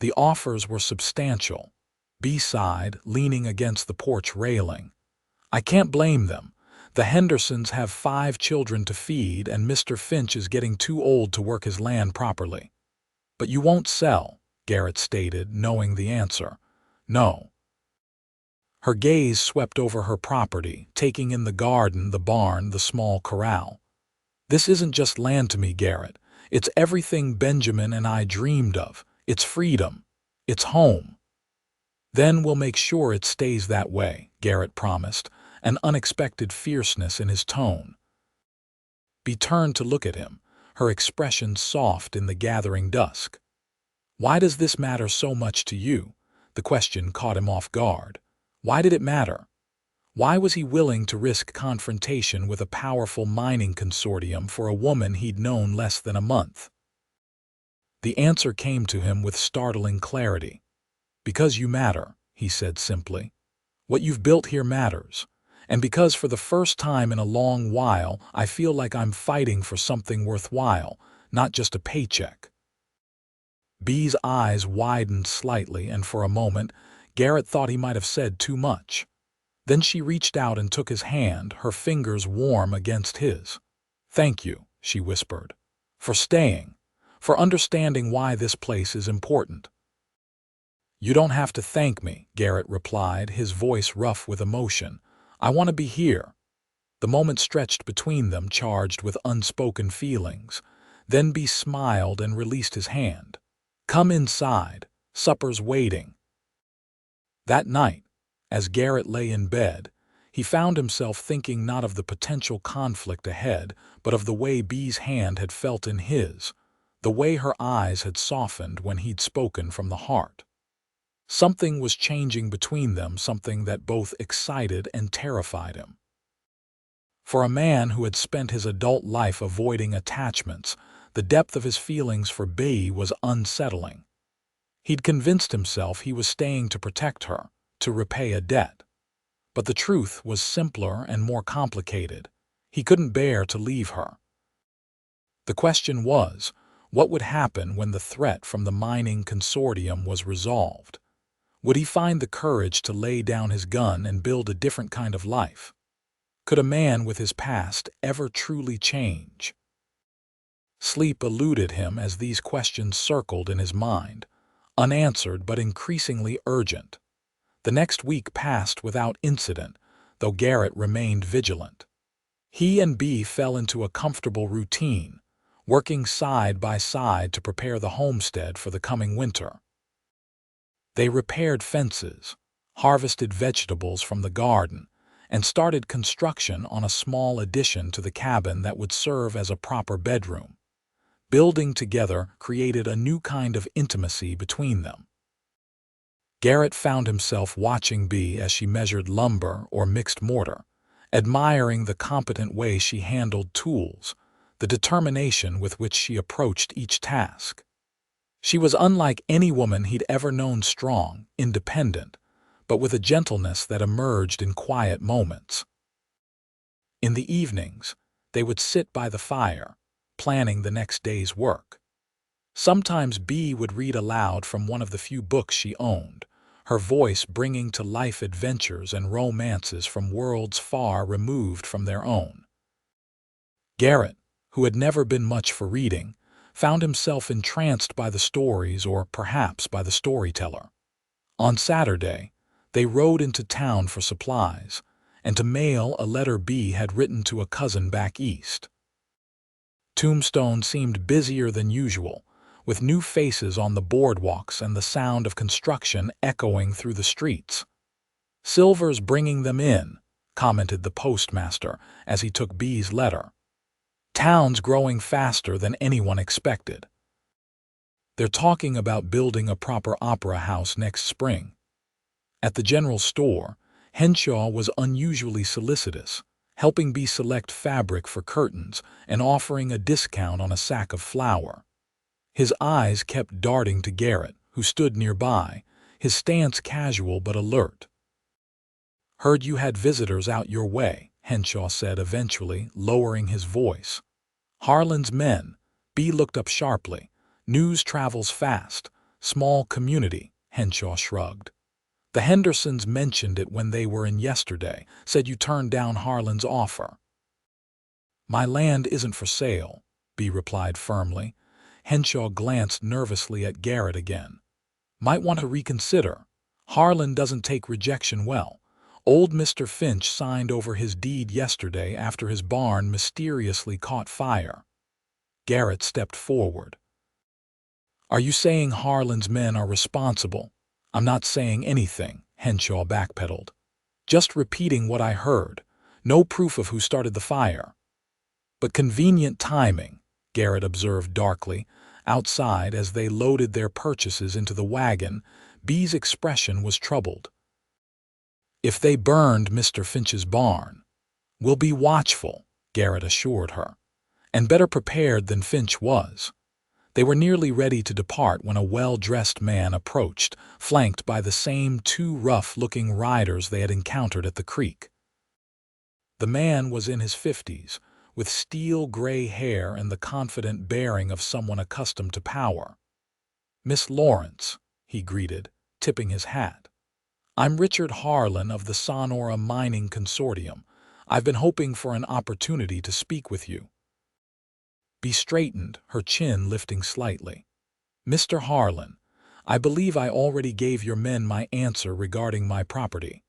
The offers were substantial. B sighed, leaning against the porch railing. "I can't blame them. The Hendersons have 5 children to feed, and Mr. Finch is getting too old to work his land properly. But you won't sell, Garrett stated, knowing the answer. No. Her gaze swept over her property, taking in the garden, the barn, the small corral. This isn't just land to me, Garrett. It's everything Benjamin and I dreamed of. It's freedom. It's home. Then we'll make sure it stays that way, Garrett promised, an unexpected fierceness in his tone. Bee turned to look at him, her expression soft in the gathering dusk. Why does this matter so much to you? The question caught him off guard. Why did it matter? Why was he willing to risk confrontation with a powerful mining consortium for a woman he'd known less than a month? The answer came to him with startling clarity. Because you matter, he said simply. What you've built here matters. And because for the first time in a long while, I feel like I'm fighting for something worthwhile, not just a paycheck. Bee's eyes widened slightly, and for a moment, Garrett thought he might have said too much. Then she reached out and took his hand, her fingers warm against his. Thank you, she whispered, for staying, for understanding why this place is important. You don't have to thank me, Garrett replied, his voice rough with emotion. I want to be here. The moment stretched between them, charged with unspoken feelings. Then Bee smiled and released his hand. Come inside. Supper's waiting. That night, as Garrett lay in bed, he found himself thinking not of the potential conflict ahead, but of the way Bee's hand had felt in his, the way her eyes had softened when he'd spoken from the heart. Something was changing between them, something that both excited and terrified him. For a man who had spent his adult life avoiding attachments, the depth of his feelings for Bee was unsettling. He'd convinced himself he was staying to protect her, to repay a debt. But the truth was simpler and more complicated. He couldn't bear to leave her. The question was, what would happen when the threat from the mining consortium was resolved? Would he find the courage to lay down his gun and build a different kind of life? Could a man with his past ever truly change? Sleep eluded him as these questions circled in his mind, unanswered but increasingly urgent. The next week passed without incident, though Garrett remained vigilant. He and Bee fell into a comfortable routine, working side by side to prepare the homestead for the coming winter. They repaired fences, harvested vegetables from the garden, and started construction on a small addition to the cabin that would serve as a proper bedroom. Building together created a new kind of intimacy between them. Garrett found himself watching Bee as she measured lumber or mixed mortar, admiring the competent way she handled tools, the determination with which she approached each task. She was unlike any woman he'd ever known, strong, independent, but with a gentleness that emerged in quiet moments. In the evenings, they would sit by the fire, planning the next day's work. Sometimes Bee would read aloud from one of the few books she owned, her voice bringing to life adventures and romances from worlds far removed from their own. Garrett, who had never been much for reading, found himself entranced by the stories, or perhaps by the storyteller. On Saturday, they rode into town for supplies, and to mail a letter Bee had written to a cousin back east. Tombstone seemed busier than usual, with new faces on the boardwalks and the sound of construction echoing through the streets. "Silver's bringing them in," commented the postmaster as he took Bee's letter. "Town's growing faster than anyone expected. They're talking about building a proper opera house next spring." At the general store, Henshaw was unusually solicitous, helping Bee select fabric for curtains and offering a discount on a sack of flour. His eyes kept darting to Garrett, who stood nearby, his stance casual but alert. "Heard you had visitors out your way," Henshaw said eventually, lowering his voice. "Harland's men." Bee looked up sharply. "News travels fast. Small community," Henshaw shrugged. The Hendersons mentioned it when they were in yesterday, said you turned down Harland's offer. My land isn't for sale, Bee replied firmly. Henshaw glanced nervously at Garrett again. Might want to reconsider. Harland doesn't take rejection well. Old Mr. Finch signed over his deed yesterday after his barn mysteriously caught fire. Garrett stepped forward. Are you saying Harland's men are responsible? I'm not saying anything, Henshaw backpedaled. Just repeating what I heard. No proof of who started the fire. But convenient timing, Garrett observed darkly. Outside, as they loaded their purchases into the wagon, Bee's expression was troubled. If they burned Mr. Finch's barn, we'll be watchful, Garrett assured her, and better prepared than Finch was. They were nearly ready to depart when a well-dressed man approached, flanked by the same two rough-looking riders they had encountered at the creek. The man was in his 50s, with steel-gray hair and the confident bearing of someone accustomed to power. Miss Lawrence, he greeted, tipping his hat. I'm Richard Harland of the Sonora Mining Consortium. I've been hoping for an opportunity to speak with you. Bee straightened, her chin lifting slightly. Mr. Harland, I believe I already gave your men my answer regarding my property.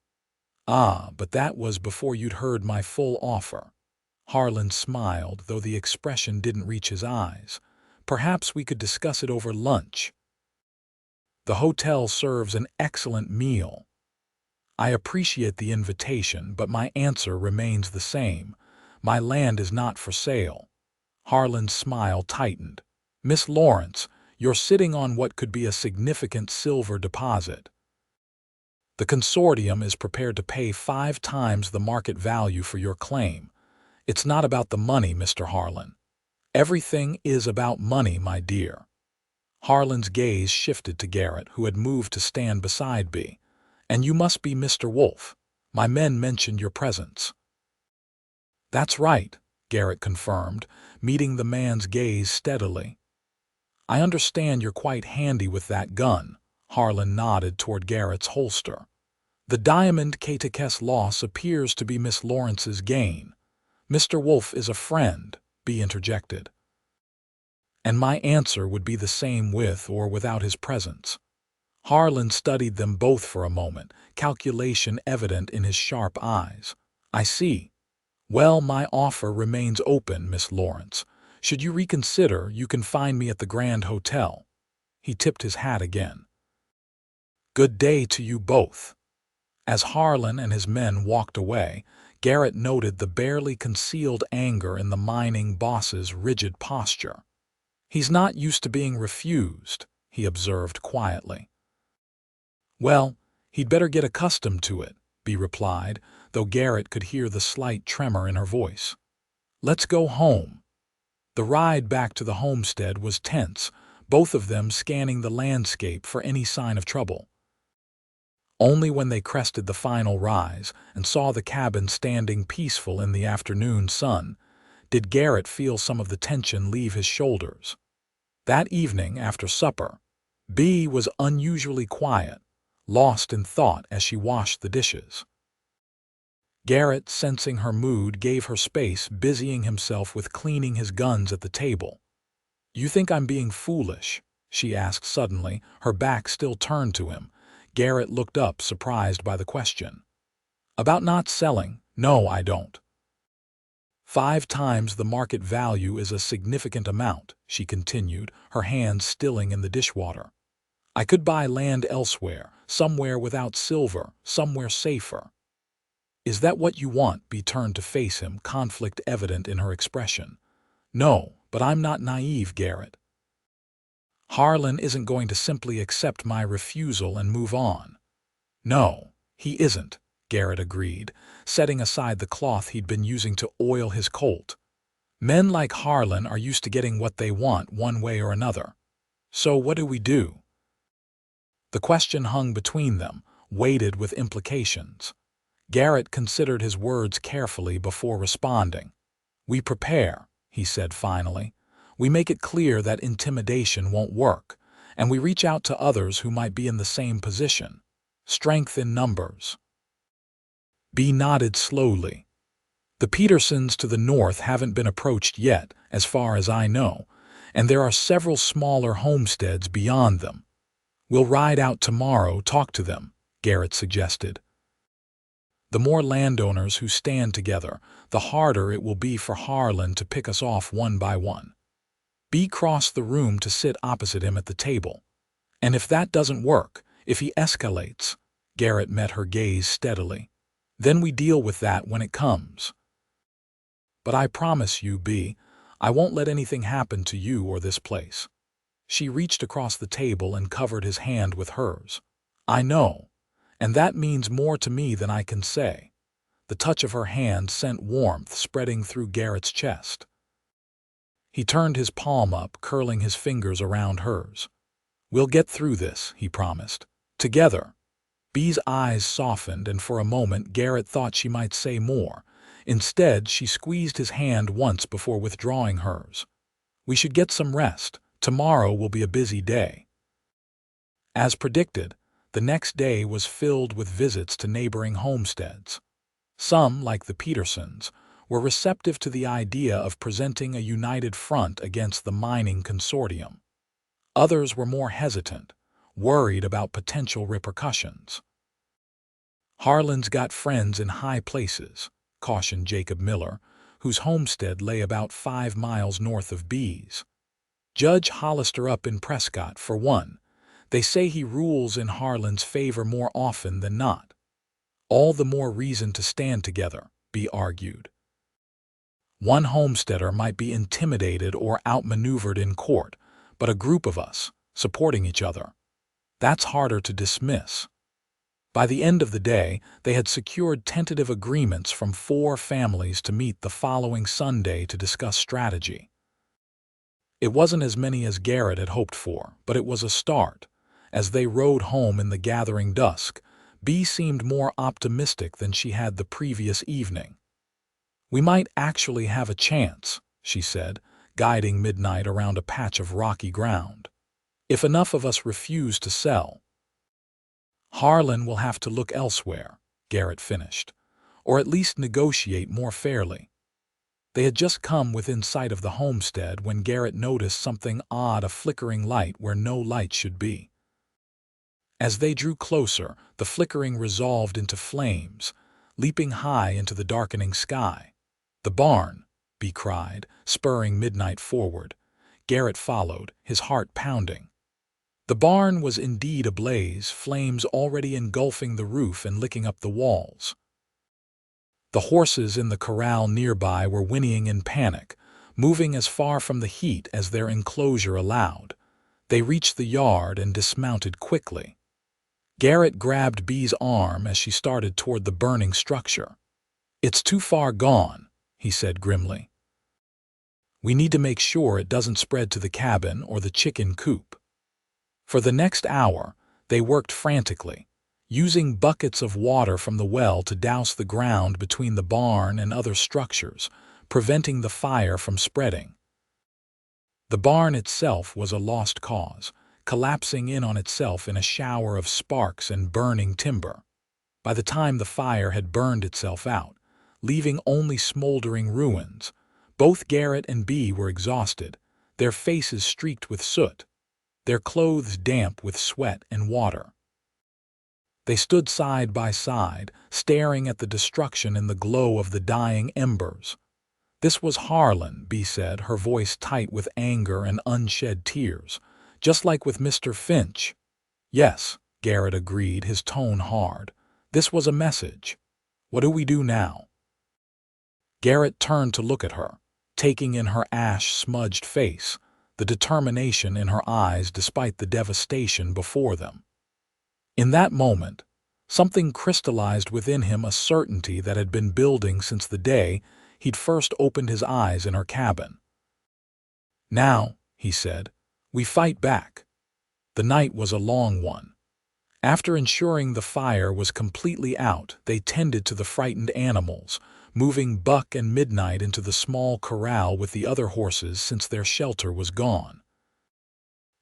Ah, but that was before you'd heard my full offer. Harland smiled, though the expression didn't reach his eyes. Perhaps we could discuss it over lunch. The hotel serves an excellent meal. I appreciate the invitation, but my answer remains the same. My land is not for sale. Harland's smile tightened. Miss Lawrence, you're sitting on what could be a significant silver deposit. The consortium is prepared to pay 5 times the market value for your claim. It's not about the money, Mr. Harland. Everything is about money, my dear. Harland's gaze shifted to Garrett, who had moved to stand beside Bee. And you must be Mr. Wolfe. My men mentioned your presence. That's right, Garrett confirmed, meeting the man's gaze steadily. I understand you're quite handy with that gun. Harland nodded toward Garrett's holster. The diamond Katakes loss appears to be Miss Lawrence's gain. Mr. Wolfe is a friend, Bee interjected. And my answer would be the same with or without his presence. Harland studied them both for a moment, calculation evident in his sharp eyes. I see. Well, my offer remains open, Miss Lawrence. Should you reconsider, you can find me at the Grand Hotel. He tipped his hat again. Good day to you both. As Harland and his men walked away, Garrett noted the barely concealed anger in the mining boss's rigid posture. He's not used to being refused, he observed quietly. Well, he'd better get accustomed to it, Bee replied, though Garrett could hear the slight tremor in her voice. Let's go home. The ride back to the homestead was tense, both of them scanning the landscape for any sign of trouble. Only when they crested the final rise and saw the cabin standing peaceful in the afternoon sun did Garrett feel some of the tension leave his shoulders. That evening, after supper, Bee was unusually quiet, lost in thought as she washed the dishes. Garrett, sensing her mood, gave her space, busying himself with cleaning his guns at the table. You think I'm being foolish? She asked suddenly, her back still turned to him. Garrett looked up, surprised by the question. About not selling? No, I don't. 5 times the market value is a significant amount, she continued, her hands stilling in the dishwater. I could buy land elsewhere, somewhere without silver, somewhere safer. Is that what you want? Bee turned to face him, conflict evident in her expression. No, but I'm not naive, Garrett. Harland isn't going to simply accept my refusal and move on. No, he isn't, Garrett agreed, setting aside the cloth he'd been using to oil his Colt. Men like Harland are used to getting what they want one way or another. So what do we do? The question hung between them, weighted with implications. Garrett considered his words carefully before responding. We prepare, he said finally. We make it clear that intimidation won't work, and we reach out to others who might be in the same position. Strength in numbers. B nodded slowly. The Petersons to the north haven't been approached yet, as far as I know, and there are several smaller homesteads beyond them. We'll ride out tomorrow, talk to them, Garrett suggested. The more landowners who stand together, the harder it will be for Harland to pick us off one by one. B crossed the room to sit opposite him at the table. And if that doesn't work, if he escalates, Garrett met her gaze steadily, then we deal with that when it comes. But I promise you, B, I won't let anything happen to you or this place. She reached across the table and covered his hand with hers. I know, and that means more to me than I can say. The touch of her hand sent warmth spreading through Garrett's chest. He turned his palm up, curling his fingers around hers. We'll get through this, he promised. Together. B's eyes softened, and for a moment Garrett thought she might say more. Instead, she squeezed his hand once before withdrawing hers. We should get some rest. Tomorrow will be a busy day. As predicted, the next day was filled with visits to neighboring homesteads. Some, like the Petersons, were receptive to the idea of presenting a united front against the mining consortium. Others were more hesitant, worried about potential repercussions. Harland's got friends in high places, cautioned Jacob Miller, whose homestead lay about 5 miles north of B's. Judge Hollister up in Prescott, for one. They say he rules in Harland's favor more often than not. All the more reason to stand together, B argued. One homesteader might be intimidated or outmaneuvered in court, but a group of us, supporting each other, that's harder to dismiss. By the end of the day, they had secured tentative agreements from 4 families to meet the following Sunday to discuss strategy. It wasn't as many as Garrett had hoped for, but it was a start. As they rode home in the gathering dusk, B seemed more optimistic than she had the previous evening. We might actually have a chance, she said, guiding Midnight around a patch of rocky ground. If enough of us refuse to sell. Harland will have to look elsewhere, Garrett finished, or at least negotiate more fairly. They had just come within sight of the homestead when Garrett noticed something odd, a flickering light where no light should be. As they drew closer, the flickering resolved into flames, leaping high into the darkening sky. The barn, B cried, spurring Midnight forward. Garrett followed, his heart pounding. The barn was indeed ablaze, flames already engulfing the roof and licking up the walls. The horses in the corral nearby were whinnying in panic, moving as far from the heat as their enclosure allowed. They reached the yard and dismounted quickly. Garrett grabbed B's arm as she started toward the burning structure. It's too far gone, he said grimly. We need to make sure it doesn't spread to the cabin or the chicken coop. For the next hour, they worked frantically, using buckets of water from the well to douse the ground between the barn and other structures, preventing the fire from spreading. The barn itself was a lost cause, collapsing in on itself in a shower of sparks and burning timber. By the time the fire had burned itself out, leaving only smoldering ruins, both Garrett and B were exhausted, their faces streaked with soot, their clothes damp with sweat and water. They stood side by side, staring at the destruction in the glow of the dying embers. This was Harland, B said, her voice tight with anger and unshed tears, just like with Mr. Finch. Yes, Garrett agreed, his tone hard. This was a message. What do we do now? Garrett turned to look at her, taking in her ash-smudged face, the determination in her eyes despite the devastation before them. In that moment, something crystallized within him, a certainty that had been building since the day he'd first opened his eyes in her cabin. Now, he said, we fight back. The night was a long one. After ensuring the fire was completely out, they tended to the frightened animals, moving Buck and Midnight into the small corral with the other horses since their shelter was gone.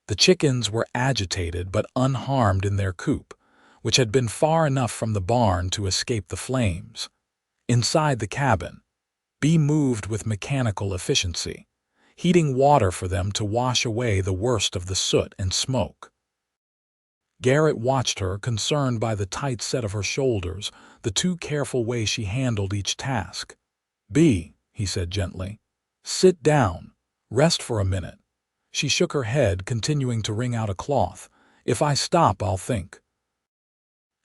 The chickens were agitated but unharmed in their coop, which had been far enough from the barn to escape the flames. Inside the cabin, B moved with mechanical efficiency, heating water for them to wash away the worst of the soot and smoke. Garrett watched her, concerned by the tight set of her shoulders, the too careful way she handled each task. "B," he said gently, "sit down. Rest for a minute." She shook her head, continuing to wring out a cloth. "If I stop, I'll think."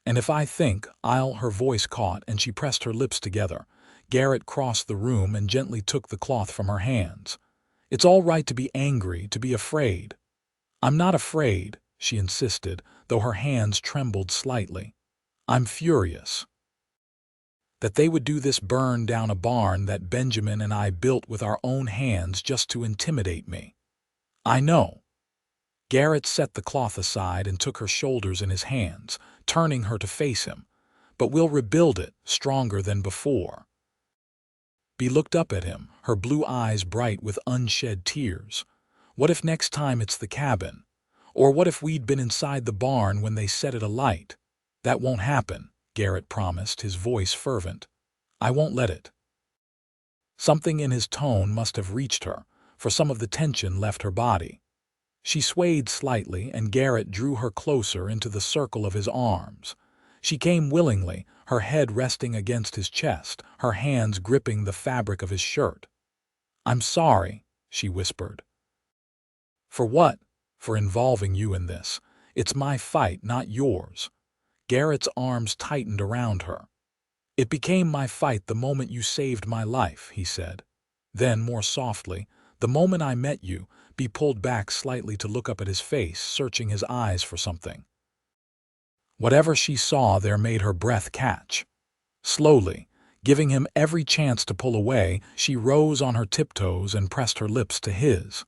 "And if I think, I'll—" Her voice caught, and she pressed her lips together. Garrett crossed the room and gently took the cloth from her hands. "It's all right to be angry, to be afraid." "I'm not afraid," she insisted, though her hands trembled slightly. "I'm furious. That they would do this, burn down a barn that Benjamin and I built with our own hands just to intimidate me. I know." Garrett set the cloth aside and took her shoulders in his hands, turning her to face him. "But we'll rebuild it, stronger than before." Bea looked up at him, her blue eyes bright with unshed tears. "What if next time it's the cabin? Or what if we'd been inside the barn when they set it alight?" "That won't happen," Garrett promised, his voice fervent. "I won't let it." Something in his tone must have reached her, for some of the tension left her body. She swayed slightly, and Garrett drew her closer into the circle of his arms. She came willingly, her head resting against his chest, her hands gripping the fabric of his shirt. "I'm sorry," she whispered. "For what?" "For involving you in this. It's my fight, not yours." Garrett's arms tightened around her. "It became my fight the moment you saved my life," he said. Then, more softly, "The moment I met you," Bea pulled back slightly to look up at his face, searching his eyes for something. Whatever she saw there made her breath catch. Slowly, giving him every chance to pull away, she rose on her tiptoes and pressed her lips to his.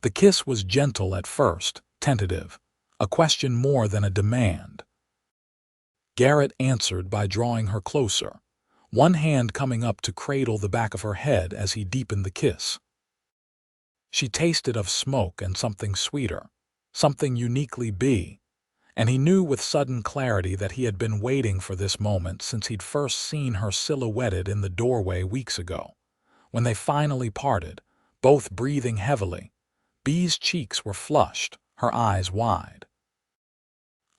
The kiss was gentle at first, tentative, a question more than a demand. Garrett answered by drawing her closer, one hand coming up to cradle the back of her head as he deepened the kiss. She tasted of smoke and something sweeter, something uniquely Bea, and he knew with sudden clarity that he had been waiting for this moment since he'd first seen her silhouetted in the doorway weeks ago. When they finally parted, both breathing heavily, Bea's cheeks were flushed, her eyes wide.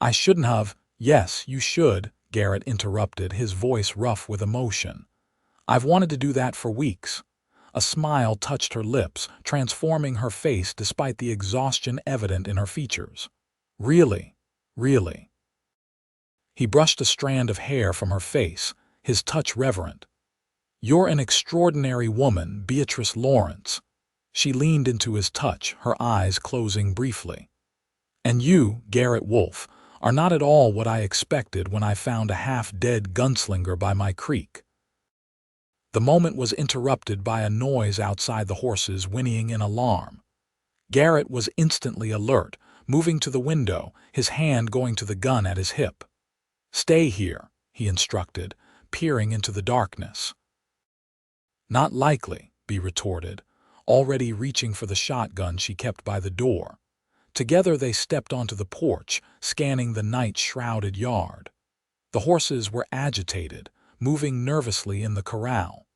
"I shouldn't have—" "Yes, you should," Garrett interrupted, his voice rough with emotion. "I've wanted to do that for weeks." A smile touched her lips, transforming her face despite the exhaustion evident in her features. "Really? Really?" He brushed a strand of hair from her face, his touch reverent. "You're an extraordinary woman, Beatrice Lawrence." She leaned into his touch, her eyes closing briefly. "And you, Garrett Wolfe, are not at all what I expected when I found a half-dead gunslinger by my creek." The moment was interrupted by a noise outside, the horses whinnying in alarm. Garrett was instantly alert, moving to the window, his hand going to the gun at his hip. "Stay here," he instructed, peering into the darkness. "Not likely," Bea retorted, already reaching for the shotgun she kept by the door. Together they stepped onto the porch, scanning the night-shrouded yard. The horses were agitated, moving nervously in the corral.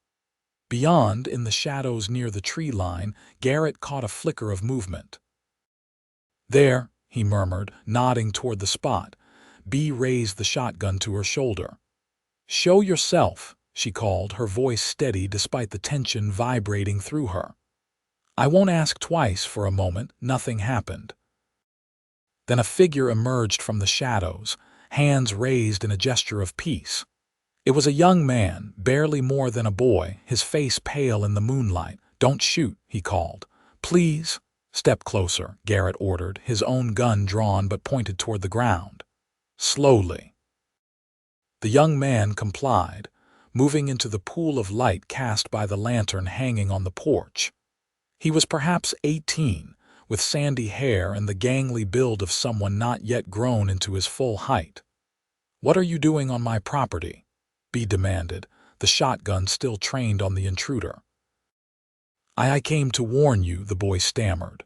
Beyond, in the shadows near the tree line, Garrett caught a flicker of movement. "There," he murmured, nodding toward the spot. Bea raised the shotgun to her shoulder. "Show yourself," she called, her voice steady despite the tension vibrating through her. "I won't ask twice." For a moment, nothing happened. Then a figure emerged from the shadows, hands raised in a gesture of peace. It was a young man, barely more than a boy, his face pale in the moonlight. "Don't shoot," he called. "Please." "Step closer," Garrett ordered, his own gun drawn but pointed toward the ground. "Slowly." The young man complied, moving into the pool of light cast by the lantern hanging on the porch. He was perhaps 18, with sandy hair and the gangly build of someone not yet grown into his full height. "What are you doing on my property?" Bea demanded, the shotgun still trained on the intruder. I came to warn you," the boy stammered.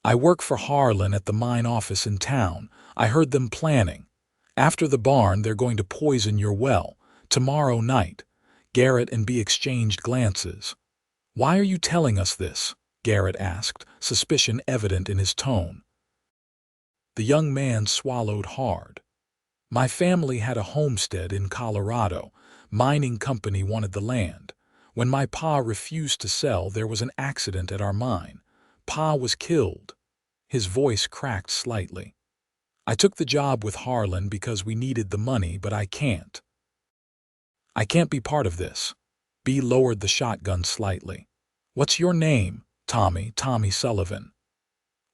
"I work for Harland at the mine office in town. I heard them planning." After the barn, they're going to poison your well. Tomorrow night. Garrett and B exchanged glances. Why are you telling us this? Garrett asked, suspicion evident in his tone. The young man swallowed hard. My family had a homestead in Colorado. Mining company wanted the land. When my pa refused to sell, there was an accident at our mine. Pa was killed. His voice cracked slightly. I took the job with Harland because we needed the money, but I can't. I can't be part of this. B lowered the shotgun slightly. What's your name? Tommy Sullivan.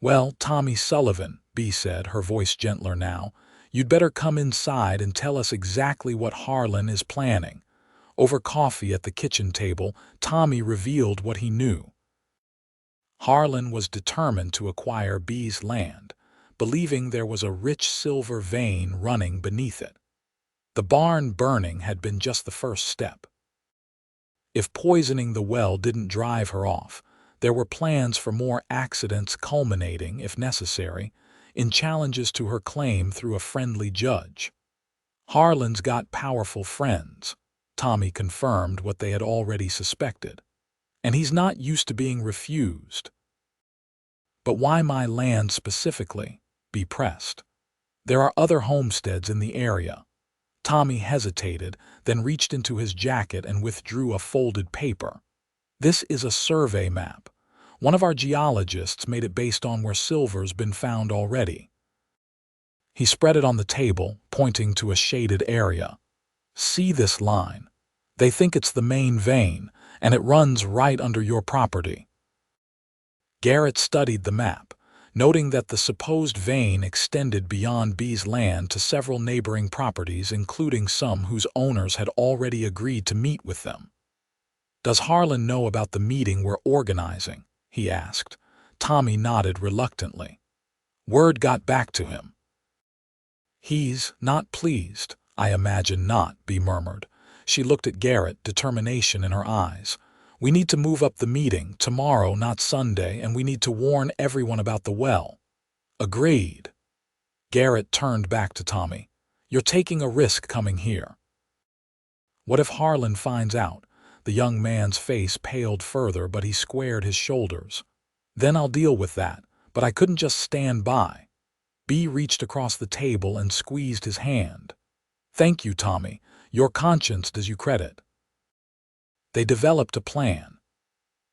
Well, Tommy Sullivan, B said, her voice gentler now. You'd better come inside and tell us exactly what Harland is planning. Over coffee at the kitchen table, Tommy revealed what he knew. Harland was determined to acquire B's land, believing there was a rich silver vein running beneath it. The barn burning had been just the first step. If poisoning the well didn't drive her off, there were plans for more accidents culminating, if necessary, in challenges to her claim through a friendly judge. Harland's got powerful friends. Tommy confirmed what they had already suspected. And he's not used to being refused. But why my land specifically? B pressed. There are other homesteads in the area. Tommy hesitated, then reached into his jacket and withdrew a folded paper. This is a survey map. One of our geologists made it based on where silver's been found already. He spread it on the table, pointing to a shaded area. See this line? They think it's the main vein, and it runs right under your property. Garrett studied the map, noting that the supposed vein extended beyond B's land to several neighboring properties, including some whose owners had already agreed to meet with them. Does Harland know about the meeting we're organizing? He asked. Tommy nodded reluctantly. Word got back to him. He's not pleased. I imagine not, B murmured. She looked at Garrett, determination in her eyes. We need to move up the meeting, tomorrow, not Sunday, and we need to warn everyone about the well. Agreed. Garrett turned back to Tommy. You're taking a risk coming here. What if Harland finds out? The young man's face paled further, but he squared his shoulders. Then I'll deal with that, but I couldn't just stand by. B reached across the table and squeezed his hand. Thank you, Tommy. Your conscience does you credit. They developed a plan.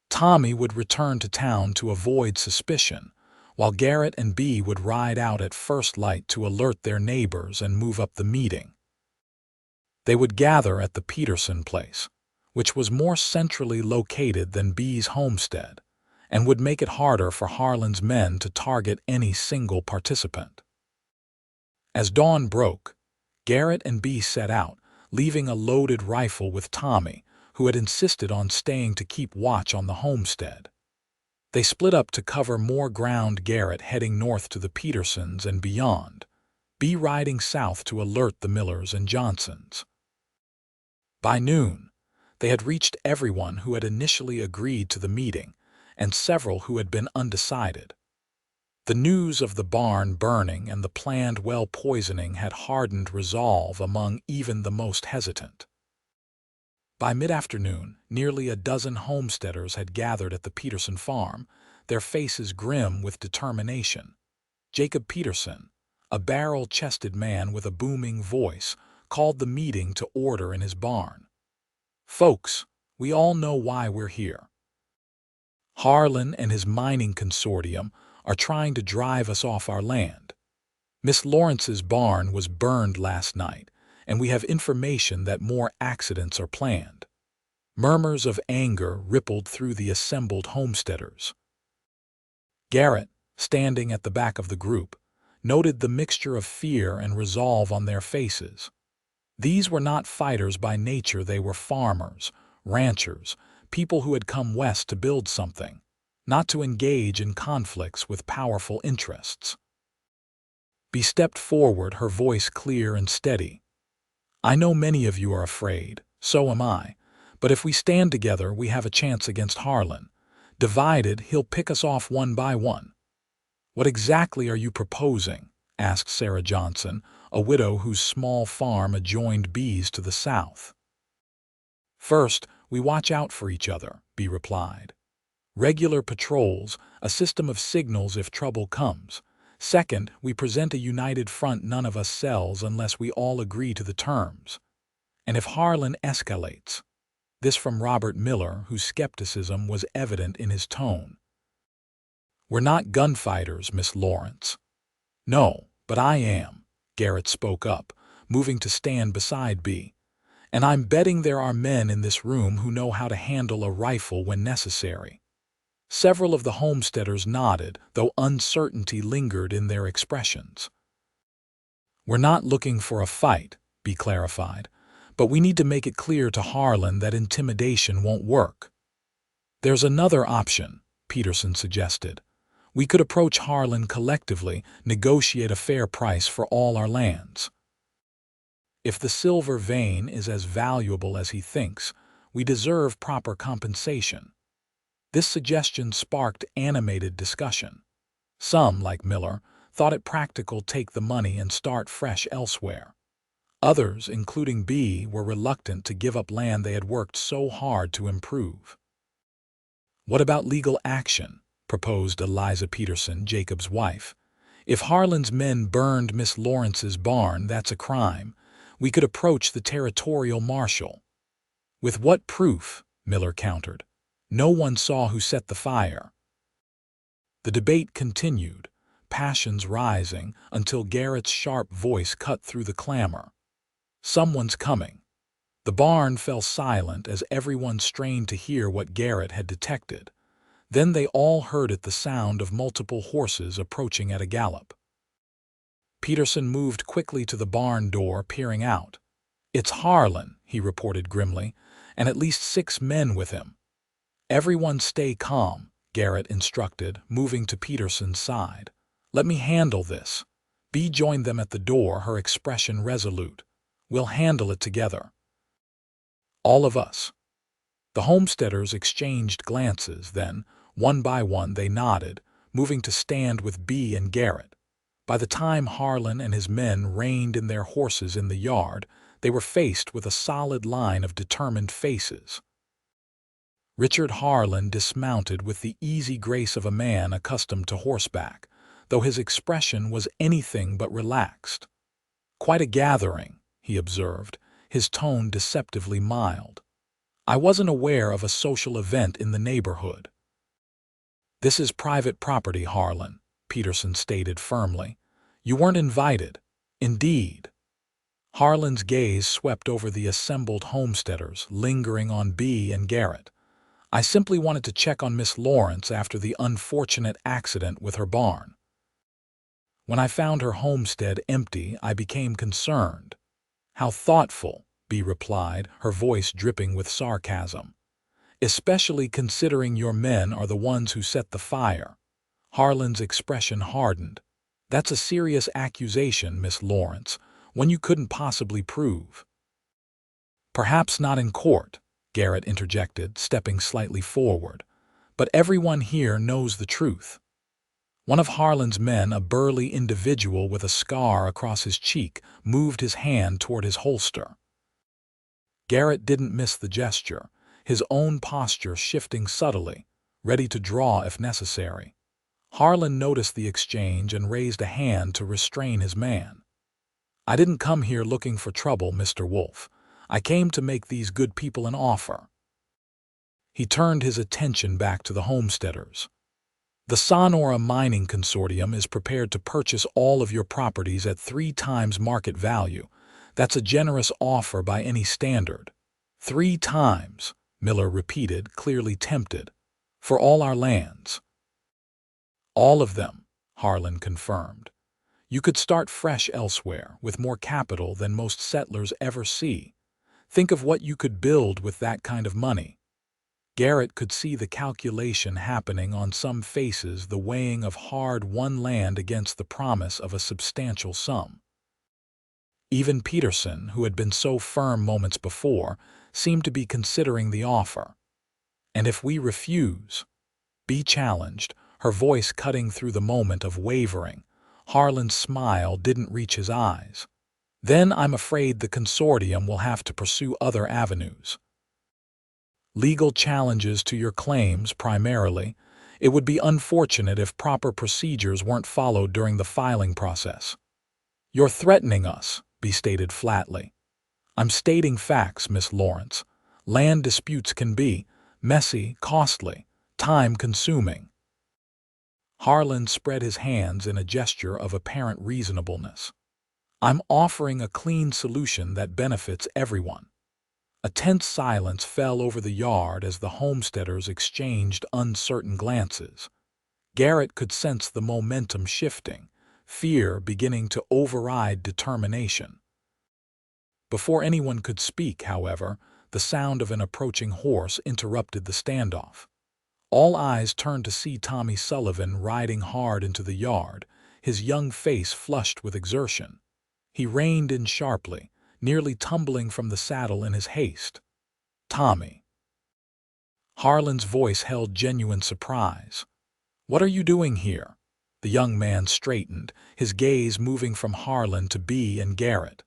Tommy would return to town to avoid suspicion, while Garrett and B would ride out at first light to alert their neighbors and move up the meeting. They would gather at the Peterson place, which was more centrally located than B's homestead, and would make it harder for Harland's men to target any single participant. As dawn broke, Garrett and B set out, leaving a loaded rifle with Tommy, who had insisted on staying to keep watch on the homestead. They split up to cover more ground, Garrett heading north to the Petersons and beyond, B riding south to alert the Millers and Johnsons. By noon, they had reached everyone who had initially agreed to the meeting, and several who had been undecided. The news of the barn burning and the planned well poisoning had hardened resolve among even the most hesitant. By mid-afternoon, nearly a dozen homesteaders had gathered at the Peterson farm, their faces grim with determination. Jacob Peterson, a barrel-chested man with a booming voice, called the meeting to order in his barn. Folks, we all know why we're here. Harland and his mining consortium are trying to drive us off our land. Miss Lawrence's barn was burned last night, and we have information that more accidents are planned. Murmurs of anger rippled through the assembled homesteaders. Garrett, standing at the back of the group, noted the mixture of fear and resolve on their faces. These were not fighters by nature, they were farmers, ranchers, people who had come west to build something, not to engage in conflicts with powerful interests. B stepped forward, her voice clear and steady. I know many of you are afraid, so am I, but if we stand together, we have a chance against Harland. Divided, he'll pick us off one by one. What exactly are you proposing? Asked Sarah Johnson, a widow whose small farm adjoined B's to the south. "First, we watch out for each other," B replied. "Regular patrols, a system of signals if trouble comes. Second, we present a united front none of us sells unless we all agree to the terms. And if Harland escalates—" This from Robert Miller, whose skepticism was evident in his tone. "We're not gunfighters, Miss Lawrence." "No, but I am," Garrett spoke up, moving to stand beside B. "And I'm betting there are men in this room who know how to handle a rifle when necessary." Several of the homesteaders nodded, though uncertainty lingered in their expressions. "We're not looking for a fight," B clarified, "but we need to make it clear to Harland that intimidation won't work." "There's another option," Peterson suggested. "We could approach Harland collectively, negotiate a fair price for all our lands. If the silver vein is as valuable as he thinks, we deserve proper compensation." This suggestion sparked animated discussion. Some, like Miller, thought it practical to take the money and start fresh elsewhere. Others, including B, were reluctant to give up land they had worked so hard to improve. "What about legal action?" proposed Eliza Peterson, Jacob's wife. "If Harland's men burned Miss Lawrence's barn, that's a crime. We could approach the territorial marshal." "With what proof?" Miller countered. "No one saw who set the fire." The debate continued, passions rising until Garrett's sharp voice cut through the clamor. "Someone's coming." The barn fell silent as everyone strained to hear what Garrett had detected. Then they all heard it, the sound of multiple horses approaching at a gallop. Peterson moved quickly to the barn door, peering out. "It's Harland," he reported grimly, "and at least 6 men with him." "Everyone stay calm," Garrett instructed, moving to Peterson's side. "Let me handle this." B joined them at the door, her expression resolute. "We'll handle it together." "All of us." The homesteaders exchanged glances, then, one by one, they nodded, moving to stand with B and Garrett. By the time Harland and his men reined in their horses in the yard, they were faced with a solid line of determined faces. Richard Harland dismounted with the easy grace of a man accustomed to horseback, though his expression was anything but relaxed. "Quite a gathering," he observed, his tone deceptively mild. "I wasn't aware of a social event in the neighborhood." "This is private property, Harland," Peterson stated firmly. "You weren't invited." "Indeed." Harland's gaze swept over the assembled homesteaders, lingering on B and Garrett. "I simply wanted to check on Miss Lawrence after the unfortunate accident with her barn. When I found her homestead empty, I became concerned." "How thoughtful," B replied, her voice dripping with sarcasm. "Especially considering your men are the ones who set the fire." Harland's expression hardened. "That's a serious accusation, Miss Lawrence, one you couldn't possibly prove." "Perhaps not in court," Garrett interjected, stepping slightly forward. "But everyone here knows the truth." One of Harland's men, a burly individual with a scar across his cheek, moved his hand toward his holster. Garrett didn't miss the gesture, his own posture shifting subtly, ready to draw if necessary. Harland noticed the exchange and raised a hand to restrain his man. "I didn't come here looking for trouble, Mr. Wolfe. I came to make these good people an offer." He turned his attention back to the homesteaders. "The Sonora Mining Consortium is prepared to purchase all of your properties at 3 times market value. That's a generous offer by any standard." 3 times, Miller repeated, clearly tempted. "For all our lands." "All of them," Harland confirmed. "You could start fresh elsewhere, with more capital than most settlers ever see. Think of what you could build with that kind of money." Garrett could see the calculation happening on some faces, the weighing of hard-won land against the promise of a substantial sum. Even Peterson, who had been so firm moments before, seemed to be considering the offer. "And if we refuse?" B challenged, her voice cutting through the moment of wavering. Harland's smile didn't reach his eyes. Then I'm afraid the consortium will have to pursue other avenues. Legal challenges to your claims, primarily. It would be unfortunate if proper procedures weren't followed during the filing process. You're threatening us, B stated flatly. I'm stating facts, Miss Lawrence. Land disputes can be messy, costly, time-consuming. Harland spread his hands in a gesture of apparent reasonableness. I'm offering a clean solution that benefits everyone. A tense silence fell over the yard as the homesteaders exchanged uncertain glances. Garrett could sense the momentum shifting, fear beginning to override determination. Before anyone could speak, however, the sound of an approaching horse interrupted the standoff. All eyes turned to see Tommy Sullivan riding hard into the yard, his young face flushed with exertion. He reined in sharply, nearly tumbling from the saddle in his haste. Tommy. Harland's voice held genuine surprise. What are you doing here? The young man straightened, his gaze moving from Harland to Bee and Garrett.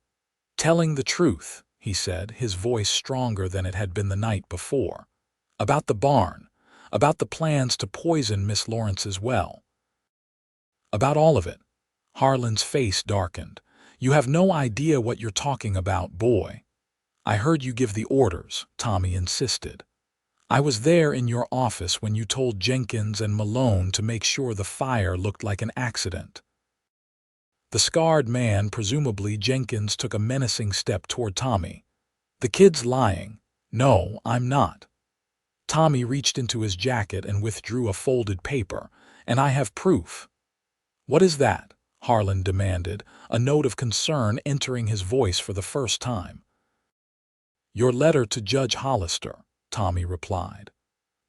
Telling the truth, he said, his voice stronger than it had been the night before. About the barn, about the plans to poison Miss Lawrence's well. About all of it. Harland's face darkened. You have no idea what you're talking about, boy. I heard you give the orders, Tommy insisted. I was there in your office when you told Jenkins and Malone to make sure the fire looked like an accident. The scarred man, presumably Jenkins, took a menacing step toward Tommy. The kid's lying. No, I'm not. Tommy reached into his jacket and withdrew a folded paper. And I have proof. What is that? Harland demanded, a note of concern entering his voice for the first time. Your letter to Judge Hollister, Tommy replied.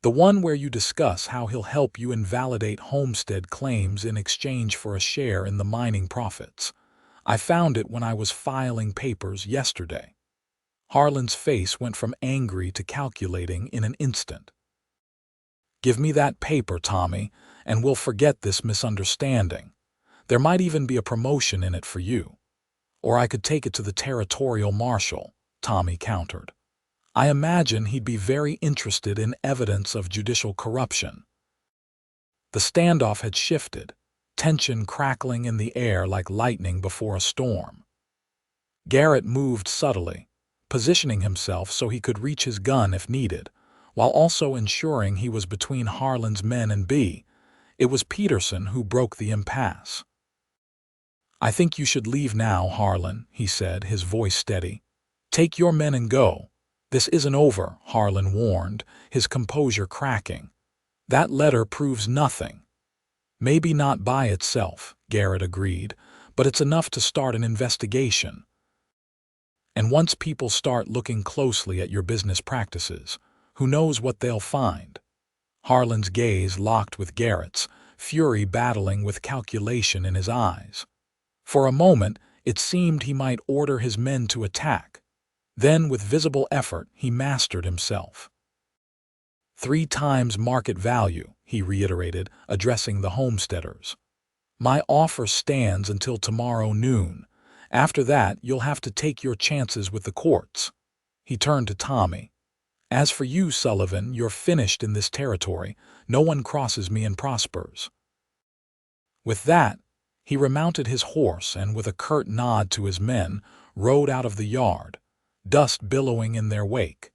The one where you discuss how he'll help you invalidate homestead claims in exchange for a share in the mining profits. I found it when I was filing papers yesterday. Harland's face went from angry to calculating in an instant. Give me that paper, Tommy, and we'll forget this misunderstanding. There might even be a promotion in it for you. Or I could take it to the territorial marshal, Tommy countered. I imagine he'd be very interested in evidence of judicial corruption. The standoff had shifted, tension crackling in the air like lightning before a storm. Garrett moved subtly, positioning himself so he could reach his gun if needed, while also ensuring he was between Harland's men and Bee. It was Peterson who broke the impasse. I think you should leave now, Harland, he said, his voice steady. Take your men and go. This isn't over, Harland warned, his composure cracking. That letter proves nothing. Maybe not by itself, Garrett agreed, but it's enough to start an investigation. And once people start looking closely at your business practices, who knows what they'll find? Harland's gaze locked with Garrett's, fury battling with calculation in his eyes. For a moment, it seemed he might order his men to attack. Then, with visible effort, he mastered himself. 3 times market value, he reiterated, addressing the homesteaders. My offer stands until tomorrow noon. After that, you'll have to take your chances with the courts. He turned to Tommy. As for you, Sullivan, you're finished in this territory. No one crosses me and prospers. With that, he remounted his horse and, with a curt nod to his men, rode out of the yard, dust billowing in their wake.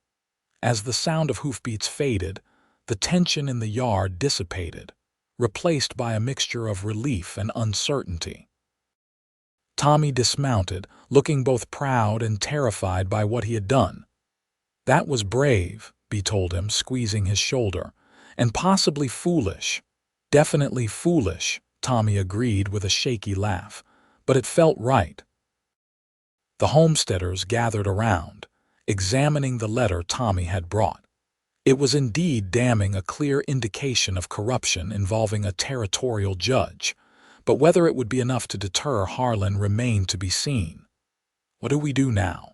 As the sound of hoofbeats faded, the tension in the yard dissipated, replaced by a mixture of relief and uncertainty. Tommy dismounted, looking both proud and terrified by what he had done. That was brave, Bee told him, squeezing his shoulder, and possibly foolish. Definitely foolish, Tommy agreed with a shaky laugh, but it felt right. The homesteaders gathered around, examining the letter Tommy had brought. It was indeed damning, a clear indication of corruption involving a territorial judge, but whether it would be enough to deter Harland remained to be seen. What do we do now?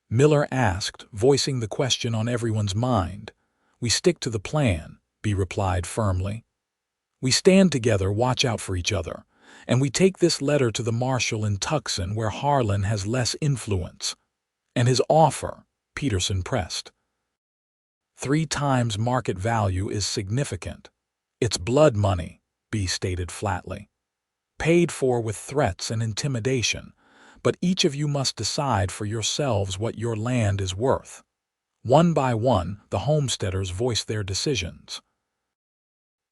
Miller asked, voicing the question on everyone's mind. We stick to the plan, Bee replied firmly. We stand together, watch out for each other, and we take this letter to the marshal in Tucson where Harland has less influence. And his offer, Peterson pressed. 3 times market value is significant. It's blood money, B stated flatly. Paid for with threats and intimidation, but each of you must decide for yourselves what your land is worth. One by one, the homesteaders voiced their decisions.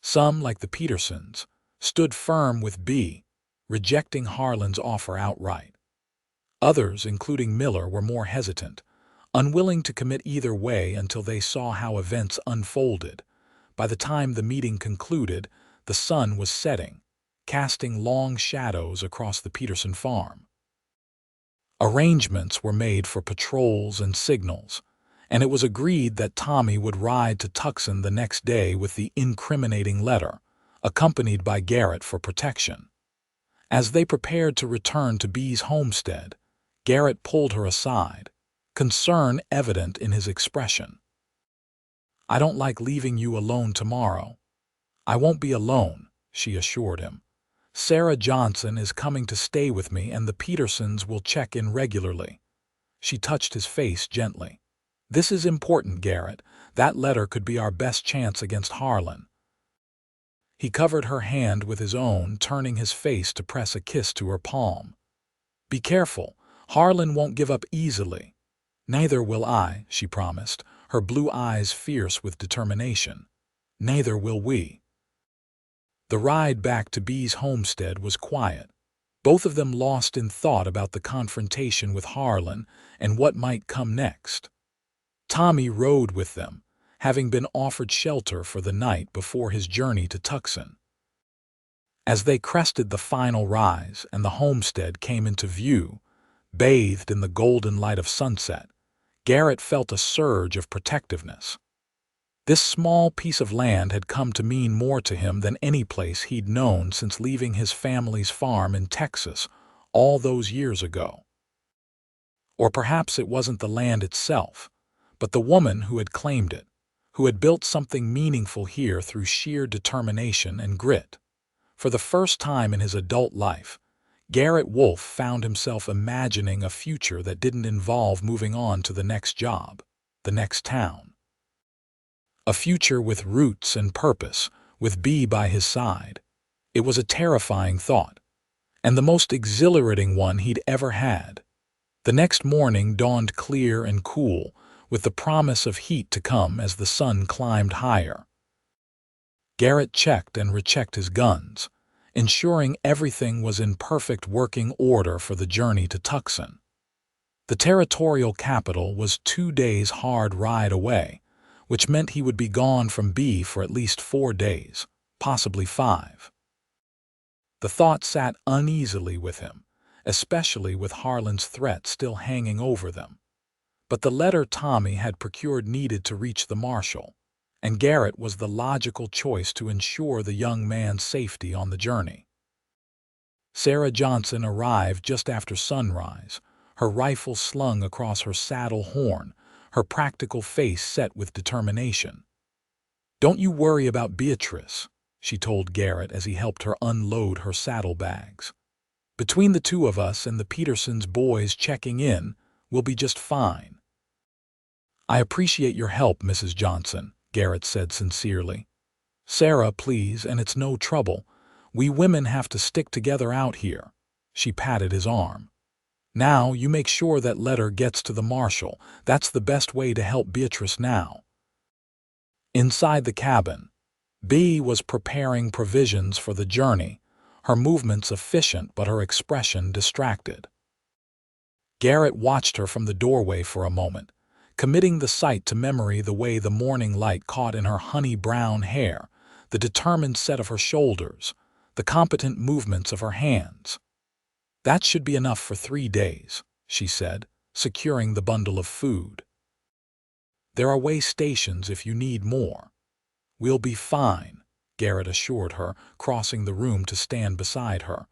Some, like the Petersons, stood firm with B, rejecting Harland's offer outright. Others, including Miller, were more hesitant, unwilling to commit either way until they saw how events unfolded. By the time the meeting concluded, the sun was setting, casting long shadows across the Peterson farm. Arrangements were made for patrols and signals, and it was agreed that Tommy would ride to Tucson the next day with the incriminating letter, accompanied by Garrett for protection. As they prepared to return to B's homestead, Garrett pulled her aside, concern evident in his expression. "I don't like leaving you alone tomorrow." "I won't be alone," she assured him. "Sarah Johnson is coming to stay with me and the Petersons will check in regularly." She touched his face gently. "This is important, Garrett. That letter could be our best chance against Harland." He covered her hand with his own, turning his face to press a kiss to her palm. "Be careful. Harland won't give up easily." "Neither will I," she promised, her blue eyes fierce with determination. "Neither will we." The ride back to B's homestead was quiet, both of them lost in thought about the confrontation with Harland and what might come next. Tommy rode with them, having been offered shelter for the night before his journey to Tucson. As they crested the final rise and the homestead came into view, bathed in the golden light of sunset, Garrett felt a surge of protectiveness. This small piece of land had come to mean more to him than any place he'd known since leaving his family's farm in Texas all those years ago. Or perhaps it wasn't the land itself, but the woman who had claimed it, who had built something meaningful here through sheer determination and grit. For the first time in his adult life, Garrett Wolfe found himself imagining a future that didn't involve moving on to the next job, the next town. A future with roots and purpose, with B by his side. It was a terrifying thought, and the most exhilarating one he'd ever had. The next morning dawned clear and cool, with the promise of heat to come as the sun climbed higher. Garrett checked and rechecked his guns, ensuring everything was in perfect working order for the journey to Tucson. The territorial capital was 2 days' hard ride away, which meant he would be gone from B for at least 4 days, possibly 5. The thought sat uneasily with him, especially with Harland's threat still hanging over them. But the letter Tommy had procured needed to reach the marshal, and Garrett was the logical choice to ensure the young man's safety on the journey. Sarah Johnson arrived just after sunrise, her rifle slung across her saddle horn, her practical face set with determination. "Don't you worry about Beatrice," she told Garrett as he helped her unload her saddlebags. "Between the 2 of us and the Petersons' boys checking in, we'll be just fine." "I appreciate your help, Mrs. Johnson," Garrett said sincerely. "Sarah, please, and it's no trouble. We women have to stick together out here." She patted his arm. "Now, you make sure that letter gets to the marshal. That's the best way to help Beatrice now." Inside the cabin, B was preparing provisions for the journey, her movements efficient but her expression distracted. Garrett watched her from the doorway for a moment, committing the sight to memory, the way the morning light caught in her honey-brown hair, the determined set of her shoulders, the competent movements of her hands. "That should be enough for 3 days," she said, securing the bundle of food. "There are way stations if you need more." "We'll be fine," Garrett assured her, crossing the room to stand beside her.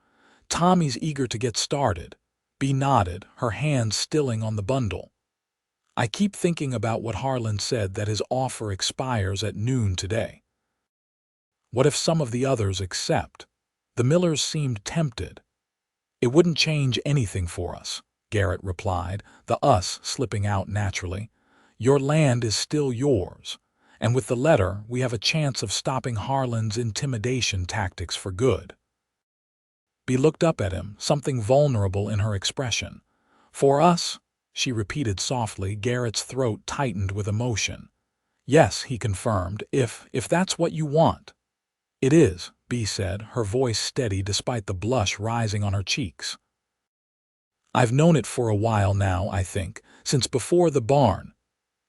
"Tommy's eager to get started." B nodded, her hands stilling on the bundle. "I keep thinking about what Harland said, that his offer expires at noon today. What if some of the others accept? The Millers seemed tempted. "It wouldn't change anything for us," Garrett replied, the us slipping out naturally. "Your land is still yours, and with the letter we have a chance of stopping Harland's intimidation tactics for good." Bee looked up at him, something vulnerable in her expression. "For us?" she repeated softly. Garrett's throat tightened with emotion. "Yes," he confirmed, if that's what you want." "It is," Bee said, her voice steady despite the blush rising on her cheeks. "I've known it for a while now, I think, since before the barn."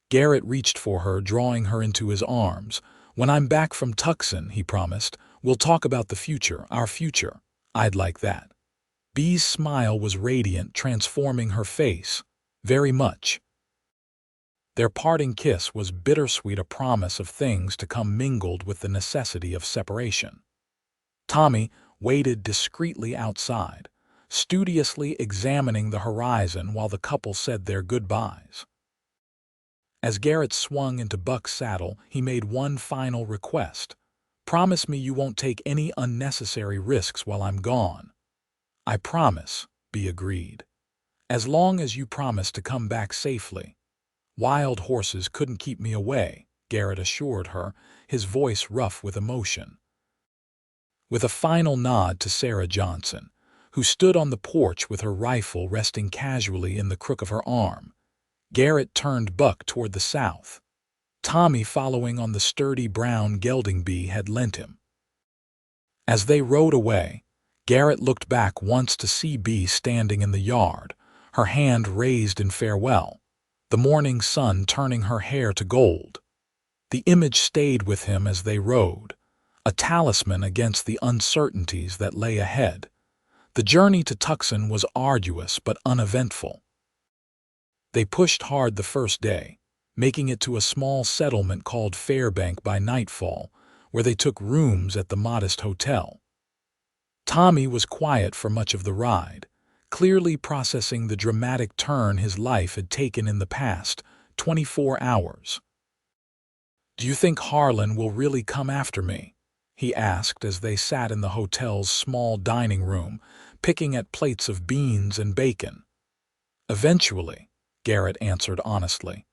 Garrett reached for her, drawing her into his arms. "When I'm back from Tucson," he promised, "we'll talk about the future, our future. I'd like that." Bee's smile was radiant, transforming her face. "Very much." Their parting kiss was bittersweet, a promise of things to come mingled with the necessity of separation. Tommy waited discreetly outside, studiously examining the horizon while the couple said their goodbyes. As Garrett swung into Buck's saddle, he made one final request. "Promise me you won't take any unnecessary risks while I'm gone." "I promise," Bee agreed. "As long as you promise to come back safely." "Wild horses couldn't keep me away," Garrett assured her, his voice rough with emotion. With a final nod to Sarah Johnson, who stood on the porch with her rifle resting casually in the crook of her arm, Garrett turned Buck toward the south, Tommy following on the sturdy brown gelding Bee had lent him. As they rode away, Garrett looked back once to see Bee standing in the yard, her hand raised in farewell, the morning sun turning her hair to gold. The image stayed with him as they rode, a talisman against the uncertainties that lay ahead. The journey to Tucson was arduous but uneventful. They pushed hard the first day, making it to a small settlement called Fairbank by nightfall, where they took rooms at the modest hotel. Tommy was quiet for much of the ride, clearly processing the dramatic turn his life had taken in the past 24 hours. "Do you think Harland will really come after me?" he asked as they sat in the hotel's small dining room, picking at plates of beans and bacon. "Eventually," Garrett answered honestly.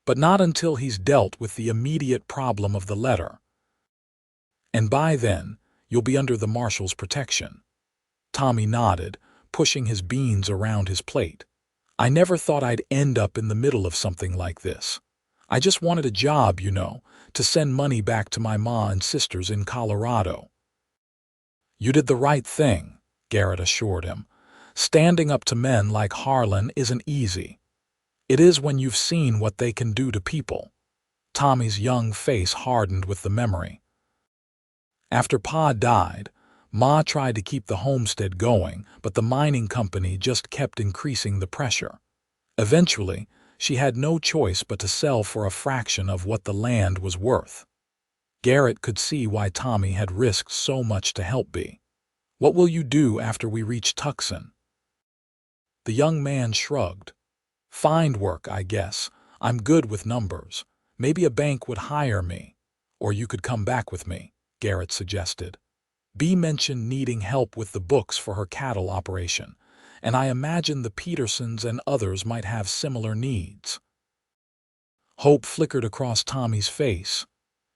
"But not until he's dealt with the immediate problem of the letter. And by then, you'll be under the marshal's protection." Tommy nodded, pushing his beans around his plate. "I never thought I'd end up in the middle of something like this. I just wanted a job, to send money back to my ma and sisters in Colorado." "You did the right thing," Garrett assured him. "Standing up to men like Harland isn't easy. It is when you've seen what they can do to people." Tommy's young face hardened with the memory. "After Pa died, Ma tried to keep the homestead going, but the mining company just kept increasing the pressure. Eventually, she had no choice but to sell for a fraction of what the land was worth." Garrett could see why Tommy had risked so much to help Bee. "What will you do after we reach Tucson?" The young man shrugged. "Find work, I guess. I'm good with numbers. Maybe a bank would hire me. Or you could come back with me," Garrett suggested. Bee mentioned needing help with the books for her cattle operation, and I imagine the Petersons and others might have similar needs. Hope flickered across Tommy's face.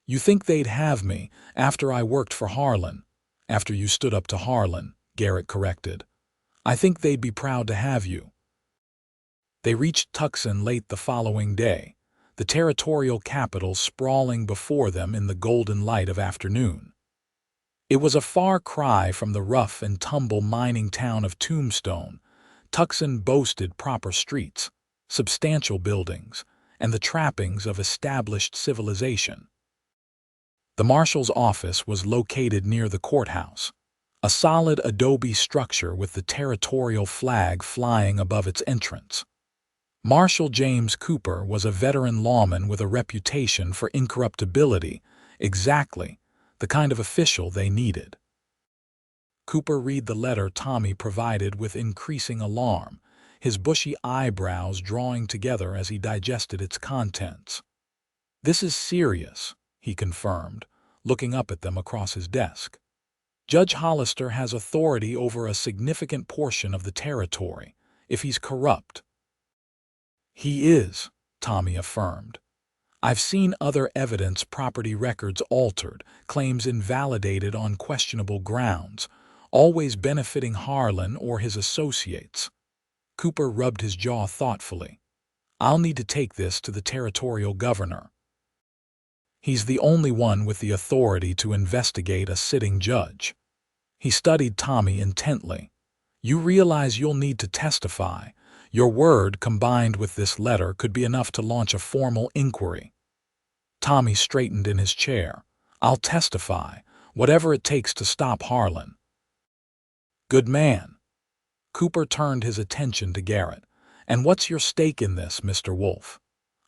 "You think they'd have me after I worked for Harland?" "After you stood up to Harland," Garrett corrected. "I think they'd be proud to have you." They reached Tucson late the following day, the territorial capital sprawling before them in the golden light of afternoon. It was a far cry from the rough and tumble mining town of Tombstone. Tucson boasted proper streets, substantial buildings, and the trappings of established civilization. The marshal's office was located near the courthouse, a solid adobe structure with the territorial flag flying above its entrance. Marshal James Cooper was a veteran lawman with a reputation for incorruptibility, exactly the kind of official they needed. Cooper read the letter Tommy provided with increasing alarm, his bushy eyebrows drawing together as he digested its contents. "This is serious," he confirmed, looking up at them across his desk. Judge Hollister has authority over a significant portion of the territory. If he's corrupt, he is, Tommy affirmed. I've seen other evidence, property records altered, claims invalidated on questionable grounds, always benefiting Harlan or his associates. Cooper rubbed his jaw thoughtfully. I'll need to take this to the territorial governor. He's the only one with the authority to investigate a sitting judge. He studied Tommy intently. You realize you'll need to testify. Your word combined with this letter could be enough to launch a formal inquiry. Tommy straightened in his chair. I'll testify, whatever it takes to stop Harlan. Good man. Cooper turned his attention to Garrett. And what's your stake in this, Mr. Wolfe?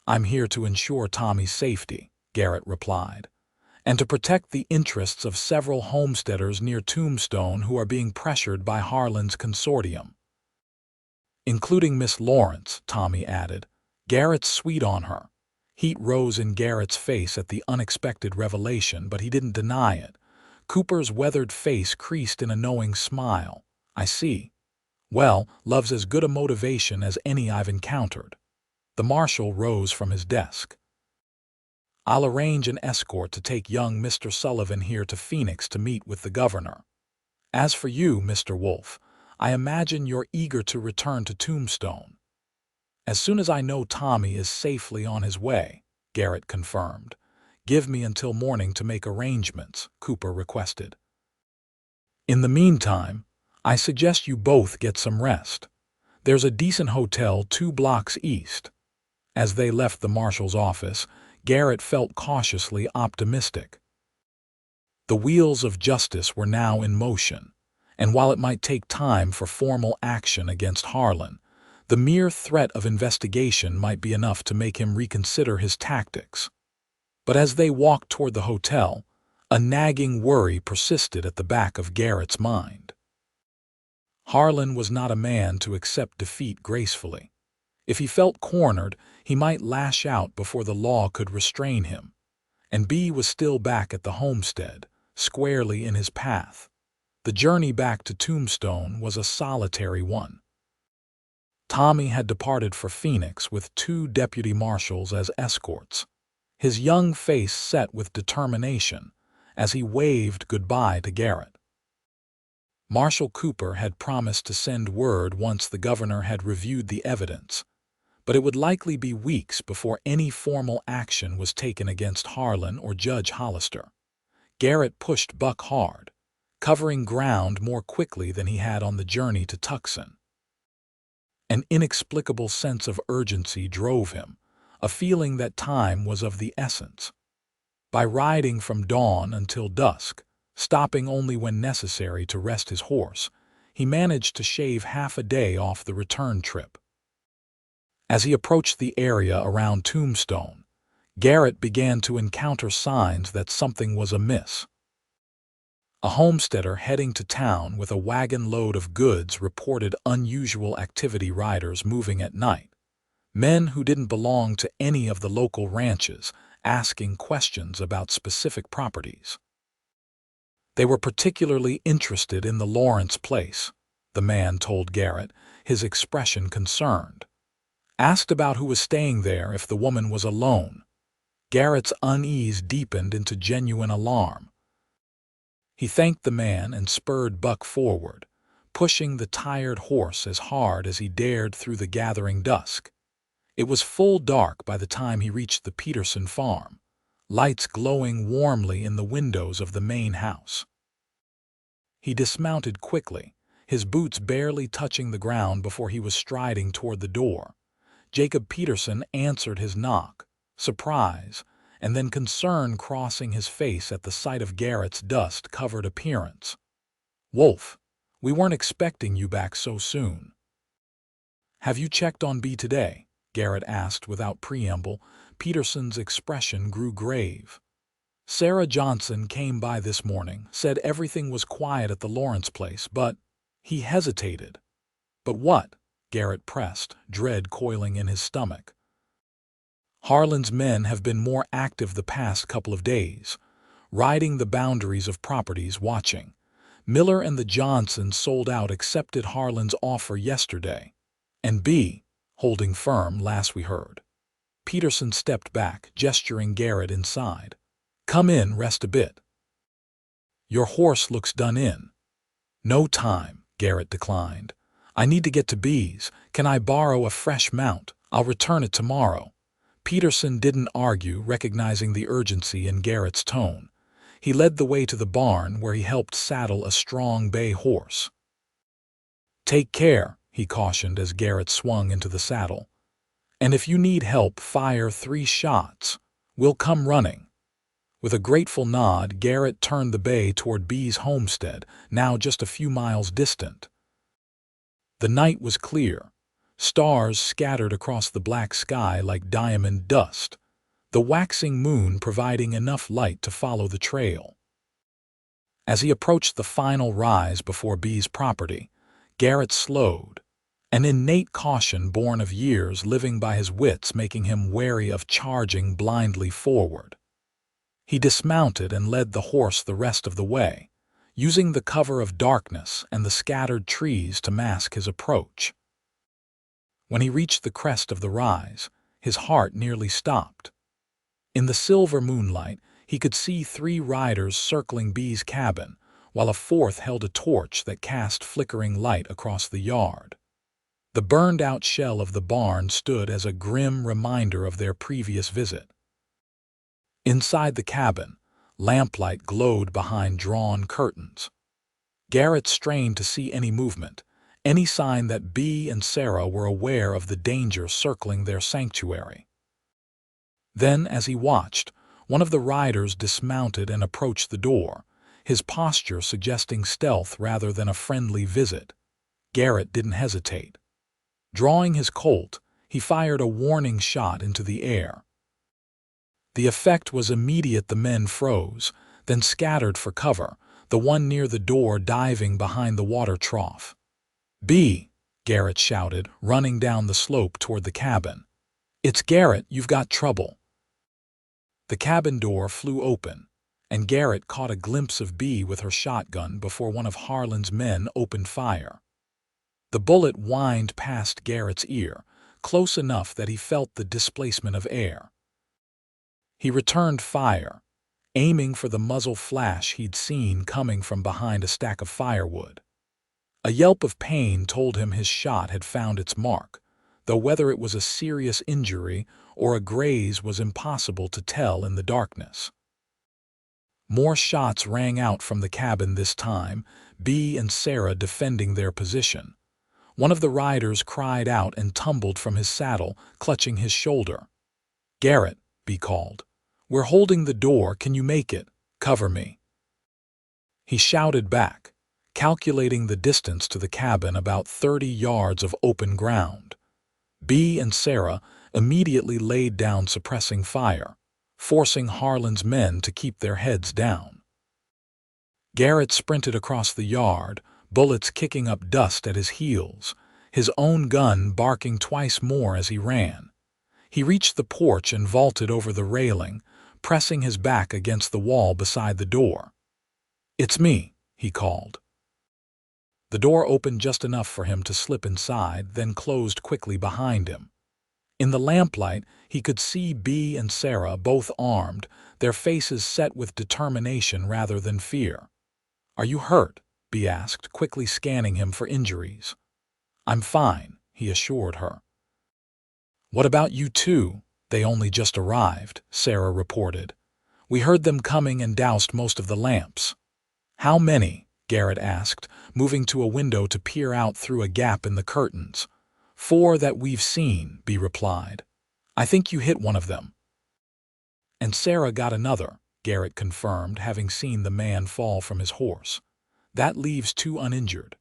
I'm here to ensure Tommy's safety, Garrett replied, and to protect the interests of several homesteaders near Tombstone who are being pressured by Harland's consortium. Including Miss Lawrence, Tommy added. Garrett's sweet on her. Heat rose in Garrett's face at the unexpected revelation, but he didn't deny it. Cooper's weathered face creased in a knowing smile. I see. Well, love's as good a motivation as any I've encountered. The marshal rose from his desk. I'll arrange an escort to take young Mr. Sullivan here to Phoenix to meet with the governor. As for you, Mr. Wolfe, I imagine you're eager to return to Tombstone. As soon as I know Tommy is safely on his way, Garrett confirmed. Give me until morning to make arrangements, Cooper requested. In the meantime, I suggest you both get some rest. There's a decent hotel 2 blocks east. As they left the marshal's office, Garrett felt cautiously optimistic. The wheels of justice were now in motion, and while it might take time for formal action against Harlan, the mere threat of investigation might be enough to make him reconsider his tactics. But as they walked toward the hotel, a nagging worry persisted at the back of Garrett's mind. Harlan was not a man to accept defeat gracefully. If he felt cornered, he might lash out before the law could restrain him. And B was still back at the homestead, squarely in his path. The journey back to Tombstone was a solitary one. Tommy had departed for Phoenix with 2 deputy marshals as escorts, his young face set with determination as he waved goodbye to Garrett. Marshal Cooper had promised to send word once the governor had reviewed the evidence, but it would likely be weeks before any formal action was taken against Harlan or Judge Hollister. Garrett pushed Buck hard, covering ground more quickly than he had on the journey to Tucson. An inexplicable sense of urgency drove him, a feeling that time was of the essence. By riding from dawn until dusk, stopping only when necessary to rest his horse, he managed to shave half a day off the return trip. As he approached the area around Tombstone, Garrett began to encounter signs that something was amiss. A homesteader heading to town with a wagon load of goods reported unusual activity, riders moving at night, men who didn't belong to any of the local ranches asking questions about specific properties. They were particularly interested in the Lawrence place, the man told Garrett, his expression concerned. Asked about who was staying there, if the woman was alone. Garrett's unease deepened into genuine alarm. He thanked the man and spurred Buck forward, pushing the tired horse as hard as he dared through the gathering dusk. It was full dark by the time he reached the Peterson farm, lights glowing warmly in the windows of the main house. He dismounted quickly, his boots barely touching the ground before he was striding toward the door. Jacob Peterson answered his knock, surprise, and then concern crossing his face at the sight of Garrett's dust-covered appearance. "Wolfe, we weren't expecting you back so soon." "Have you checked on B today?" Garrett asked without preamble. Peterson's expression grew grave. "Sarah Johnson came by this morning, said everything was quiet at the Lawrence place, but—" He hesitated. "But what?" Garrett pressed, dread coiling in his stomach. "Harlan's men have been more active the past couple of days, riding the boundaries of properties, watching. Miller and the Johnsons sold out accepted Harland's offer yesterday. And B, holding firm last we heard. Peterson stepped back, gesturing Garrett inside. Come in, rest a bit. Your horse looks done in. No time, Garrett declined. I need to get to B's. Can I borrow a fresh mount? I'll return it tomorrow. Peterson didn't argue, recognizing the urgency in Garrett's tone. He led the way to the barn where he helped saddle a strong bay horse. Take care, he cautioned as Garrett swung into the saddle. And if you need help, fire 3 shots. We'll come running. With a grateful nod, Garrett turned the bay toward B's homestead, now just a few miles distant. The night was clear. Stars scattered across the black sky like diamond dust, the waxing moon providing enough light to follow the trail. As he approached the final rise before B's property, Garrett slowed, an innate caution born of years living by his wits making him wary of charging blindly forward. He dismounted and led the horse the rest of the way, using the cover of darkness and the scattered trees to mask his approach. When he reached the crest of the rise, his heart nearly stopped. In the silver moonlight, he could see 3 riders circling B's cabin, while a 4th held a torch that cast flickering light across the yard. The burned-out shell of the barn stood as a grim reminder of their previous visit. Inside the cabin, lamplight glowed behind drawn curtains. Garrett strained to see any movement, any sign that B and Sarah were aware of the danger circling their sanctuary. Then, as he watched, one of the riders dismounted and approached the door, his posture suggesting stealth rather than a friendly visit. Garrett didn't hesitate. Drawing his Colt, he fired a warning shot into the air. The effect was immediate. The men froze, then scattered for cover, the one near the door diving behind the water trough. B, Garrett shouted, running down the slope toward the cabin. It's Garrett, you've got trouble. The cabin door flew open, and Garrett caught a glimpse of B with her shotgun before one of Harland's men opened fire. The bullet whined past Garrett's ear, close enough that he felt the displacement of air. He returned fire, aiming for the muzzle flash he'd seen coming from behind a stack of firewood. A yelp of pain told him his shot had found its mark, though whether it was a serious injury or a graze was impossible to tell in the darkness. More shots rang out from the cabin this time, B and Sarah defending their position. One of the riders cried out and tumbled from his saddle, clutching his shoulder. Garrett, B called. We're holding the door, can you make it? Cover me. He shouted back, calculating the distance to the cabin, about 30 yards of open ground. B and Sarah immediately laid down, suppressing fire, forcing Harland's men to keep their heads down. Garrett sprinted across the yard, bullets kicking up dust at his heels, his own gun barking twice more as he ran. He reached the porch and vaulted over the railing, pressing his back against the wall beside the door. It's me, he called. The door opened just enough for him to slip inside, then closed quickly behind him. In the lamplight, he could see B and Sarah, both armed, their faces set with determination rather than fear. Are you hurt? B asked, quickly scanning him for injuries. I'm fine, he assured her. What about you two? They only just arrived, Sarah reported. We heard them coming and doused most of the lamps. How many? Garrett asked, moving to a window to peer out through a gap in the curtains. 4 that we've seen, B replied. I think you hit one of them. And Sarah got another, Garrett confirmed, having seen the man fall from his horse. That leaves 2 uninjured.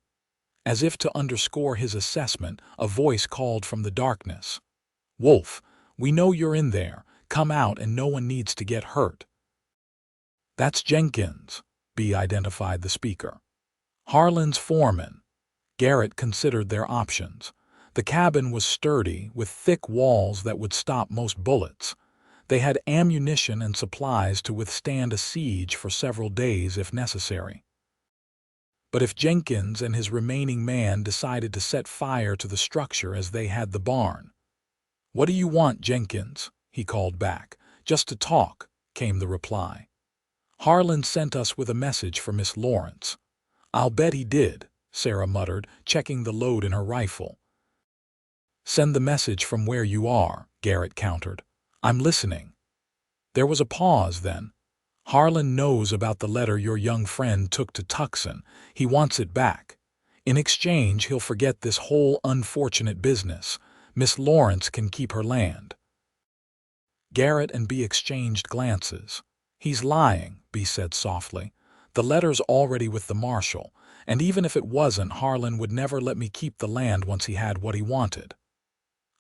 As if to underscore his assessment, a voice called from the darkness. Wolfe, we know you're in there. Come out and no one needs to get hurt. That's Jenkins, B identified the speaker. Harland's foreman. Garrett considered their options. The cabin was sturdy, with thick walls that would stop most bullets. They had ammunition and supplies to withstand a siege for several days if necessary. But if Jenkins and his remaining man decided to set fire to the structure as they had the barn? "What do you want, Jenkins?" he called back. "Just to talk," came the reply. "Harland sent us with a message for Miss Lawrence." "I'll bet he did," Sarah muttered, checking the load in her rifle. "Send the message from where you are," Garrett countered. "I'm listening." There was a pause then. "Harland knows about the letter your young friend took to Tucson. He wants it back. In exchange, he'll forget this whole unfortunate business. Miss Lawrence can keep her land." Garrett and Bee exchanged glances. "He's lying," Bee said softly. "The letter's already with the marshal, and even if it wasn't, Harland would never let me keep the land once he had what he wanted."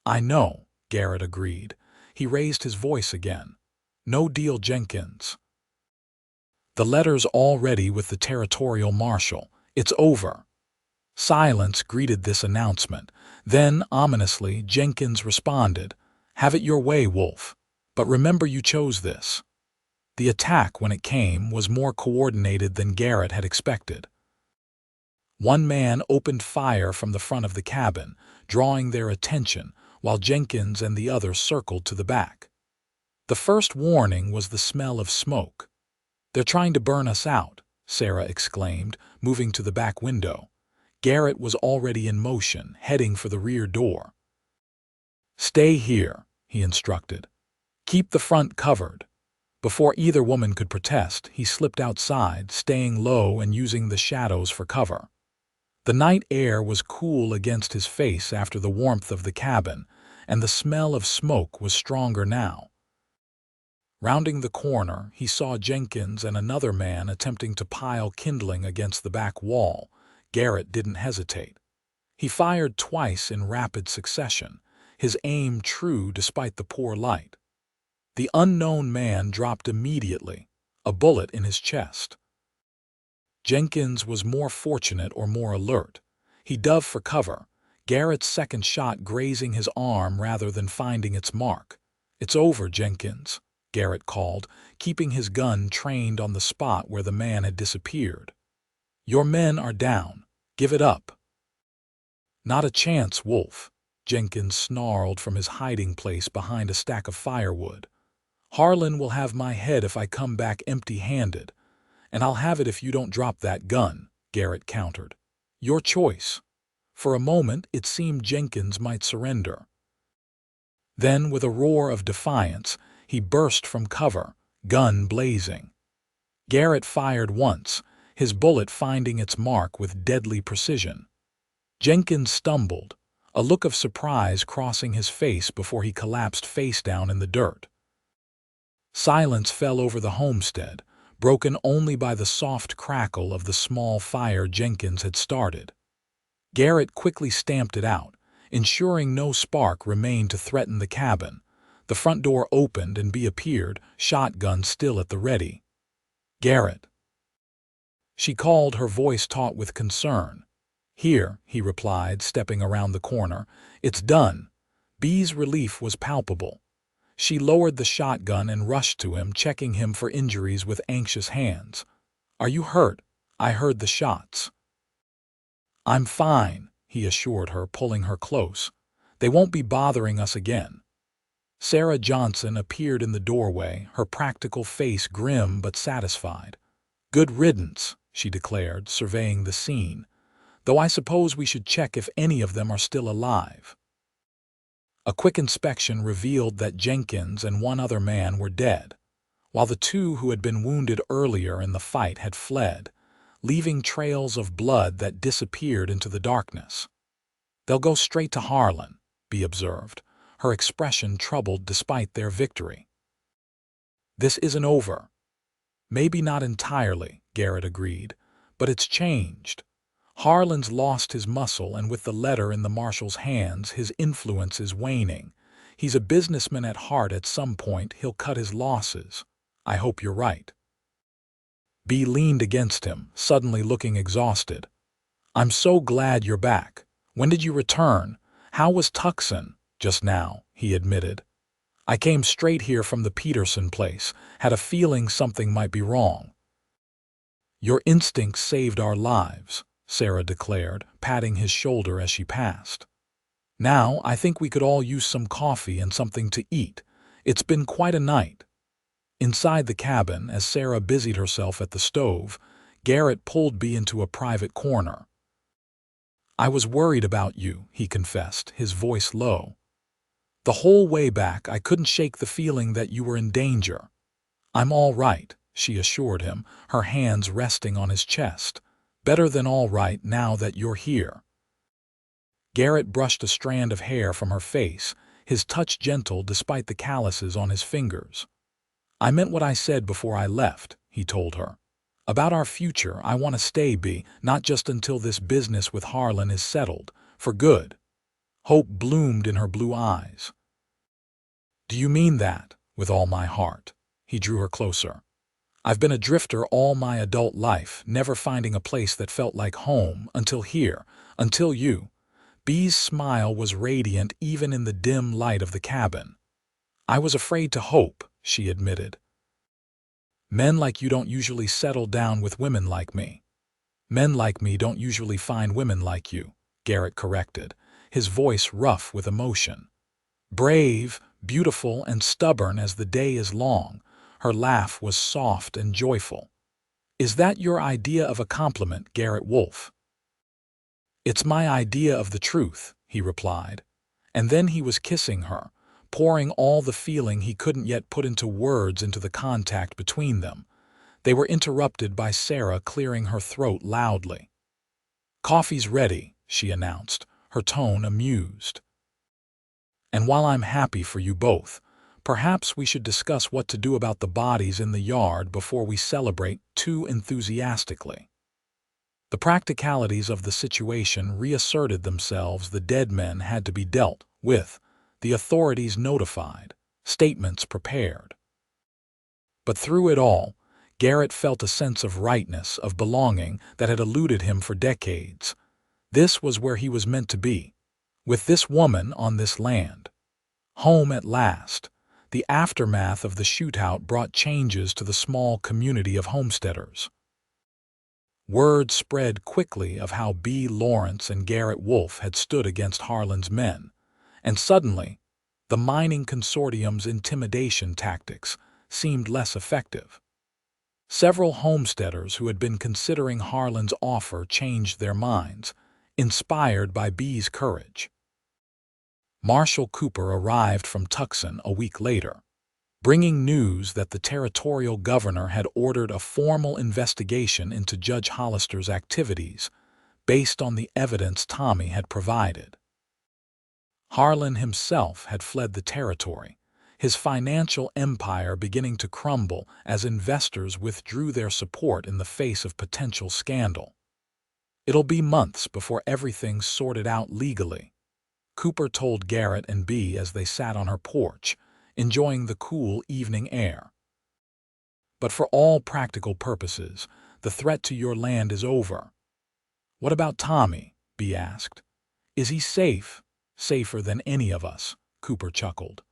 "I know," Garrett agreed. He raised his voice again. "No deal, Jenkins. The letter's already with the territorial marshal. It's over." Silence greeted this announcement. Then, ominously, Jenkins responded, "Have it your way, Wolfe. But remember you chose this." The attack, when it came, was more coordinated than Garrett had expected. One man opened fire from the front of the cabin, drawing their attention, while Jenkins and the other circled to the back. The first warning was the smell of smoke. "They're trying to burn us out," Sarah exclaimed, moving to the back window. Garrett was already in motion, heading for the rear door. "Stay here," he instructed. "Keep the front covered." Before either woman could protest, he slipped outside, staying low and using the shadows for cover. The night air was cool against his face after the warmth of the cabin, and the smell of smoke was stronger now. Rounding the corner, he saw Jenkins and another man attempting to pile kindling against the back wall. Garrett didn't hesitate. He fired twice in rapid succession, his aim true despite the poor light. The unknown man dropped immediately, a bullet in his chest. Jenkins was more fortunate or more alert. He dove for cover, Garrett's second shot grazing his arm rather than finding its mark. "It's over, Jenkins," Garrett called, keeping his gun trained on the spot where the man had disappeared. "Your men are down. Give it up." "Not a chance, Wolfe," Jenkins snarled from his hiding place behind a stack of firewood. "Harland will have my head if I come back empty-handed. And I'll have it if you don't drop that gun," Garrett countered. "Your choice." For a moment, it seemed Jenkins might surrender. Then, with a roar of defiance, he burst from cover, gun blazing. Garrett fired once, his bullet finding its mark with deadly precision. Jenkins stumbled, a look of surprise crossing his face before he collapsed face down in the dirt. Silence fell over the homestead, broken only by the soft crackle of the small fire Jenkins had started. Garrett quickly stamped it out, ensuring no spark remained to threaten the cabin. The front door opened and Bee appeared, shotgun still at the ready. "Garrett," she called, her voice taut with concern. "Here," he replied, stepping around the corner. "It's done." Bee's relief was palpable. She lowered the shotgun and rushed to him, checking him for injuries with anxious hands. "Are you hurt? I heard the shots." "I'm fine," he assured her, pulling her close. "They won't be bothering us again." Sarah Johnson appeared in the doorway, her practical face grim but satisfied. "Good riddance," she declared, surveying the scene. "Though I suppose we should check if any of them are still alive." A quick inspection revealed that Jenkins and one other man were dead, while the two who had been wounded earlier in the fight had fled, leaving trails of blood that disappeared into the darkness. "They'll go straight to Harland," Bee observed, her expression troubled despite their victory. "This isn't over." "Maybe not entirely," Garrett agreed, "but it's changed. Harland's lost his muscle, and with the letter in the marshal's hands, his influence is waning. He's a businessman at heart. At some point, he'll cut his losses. I hope you're right." Bee leaned against him, suddenly looking exhausted. "I'm so glad you're back. When did you return? How was Tucson?" "Just now," he admitted. "I came straight here from the Peterson place. Had a feeling something might be wrong." Your instincts saved our lives, Sarah declared, patting his shoulder as she passed. Now I think we could all use some coffee and something to eat. It's been quite a night. Inside the cabin, as Sarah busied herself at the stove, Garrett pulled Bee into a private corner. I was worried about you, he confessed, his voice low. The whole way back I couldn't shake the feeling that you were in danger. I'm all right, she assured him, her hands resting on his chest. Better than all right now that you're here. Garrett brushed a strand of hair from her face, his touch gentle despite the calluses on his fingers. I meant what I said before I left, he told her. About our future, I want to stay, Bee, not just until this business with Harland is settled, for good. Hope bloomed in her blue eyes. Do you mean that? With all my heart. He drew her closer. I've been a drifter all my adult life, never finding a place that felt like home until here, until you. Bee's smile was radiant even in the dim light of the cabin. I was afraid to hope, she admitted. Men like you don't usually settle down with women like me. Men like me don't usually find women like you, Garrett corrected, his voice rough with emotion. Brave, beautiful, and stubborn as the day is long, her laugh was soft and joyful. Is that your idea of a compliment, Garrett Wolfe? It's my idea of the truth, he replied. And then he was kissing her, pouring all the feeling he couldn't yet put into words into the contact between them. They were interrupted by Sarah clearing her throat loudly. Coffee's ready, she announced, her tone amused. And while I'm happy for you both, perhaps we should discuss what to do about the bodies in the yard before we celebrate too enthusiastically. The practicalities of the situation reasserted themselves. The dead men had to be dealt with, the authorities notified, statements prepared. But through it all, Garrett felt a sense of rightness, of belonging that had eluded him for decades. This was where he was meant to be, with this woman on this land. Home at last. The aftermath of the shootout brought changes to the small community of homesteaders. Word spread quickly of how B. Lawrence and Garrett Wolfe had stood against Harland's men, and suddenly, the mining consortium's intimidation tactics seemed less effective. Several homesteaders who had been considering Harland's offer changed their minds, inspired by B's courage. Marshal Cooper arrived from Tucson a week later, bringing news that the territorial governor had ordered a formal investigation into Judge Hollister's activities based on the evidence Tommy had provided. Harland himself had fled the territory, his financial empire beginning to crumble as investors withdrew their support in the face of potential scandal. It'll be months before everything's sorted out legally, Cooper told Garrett and B as they sat on her porch, enjoying the cool evening air. But for all practical purposes, the threat to your land is over. What about Tommy? B asked. Is he safe? Safer than any of us, Cooper chuckled.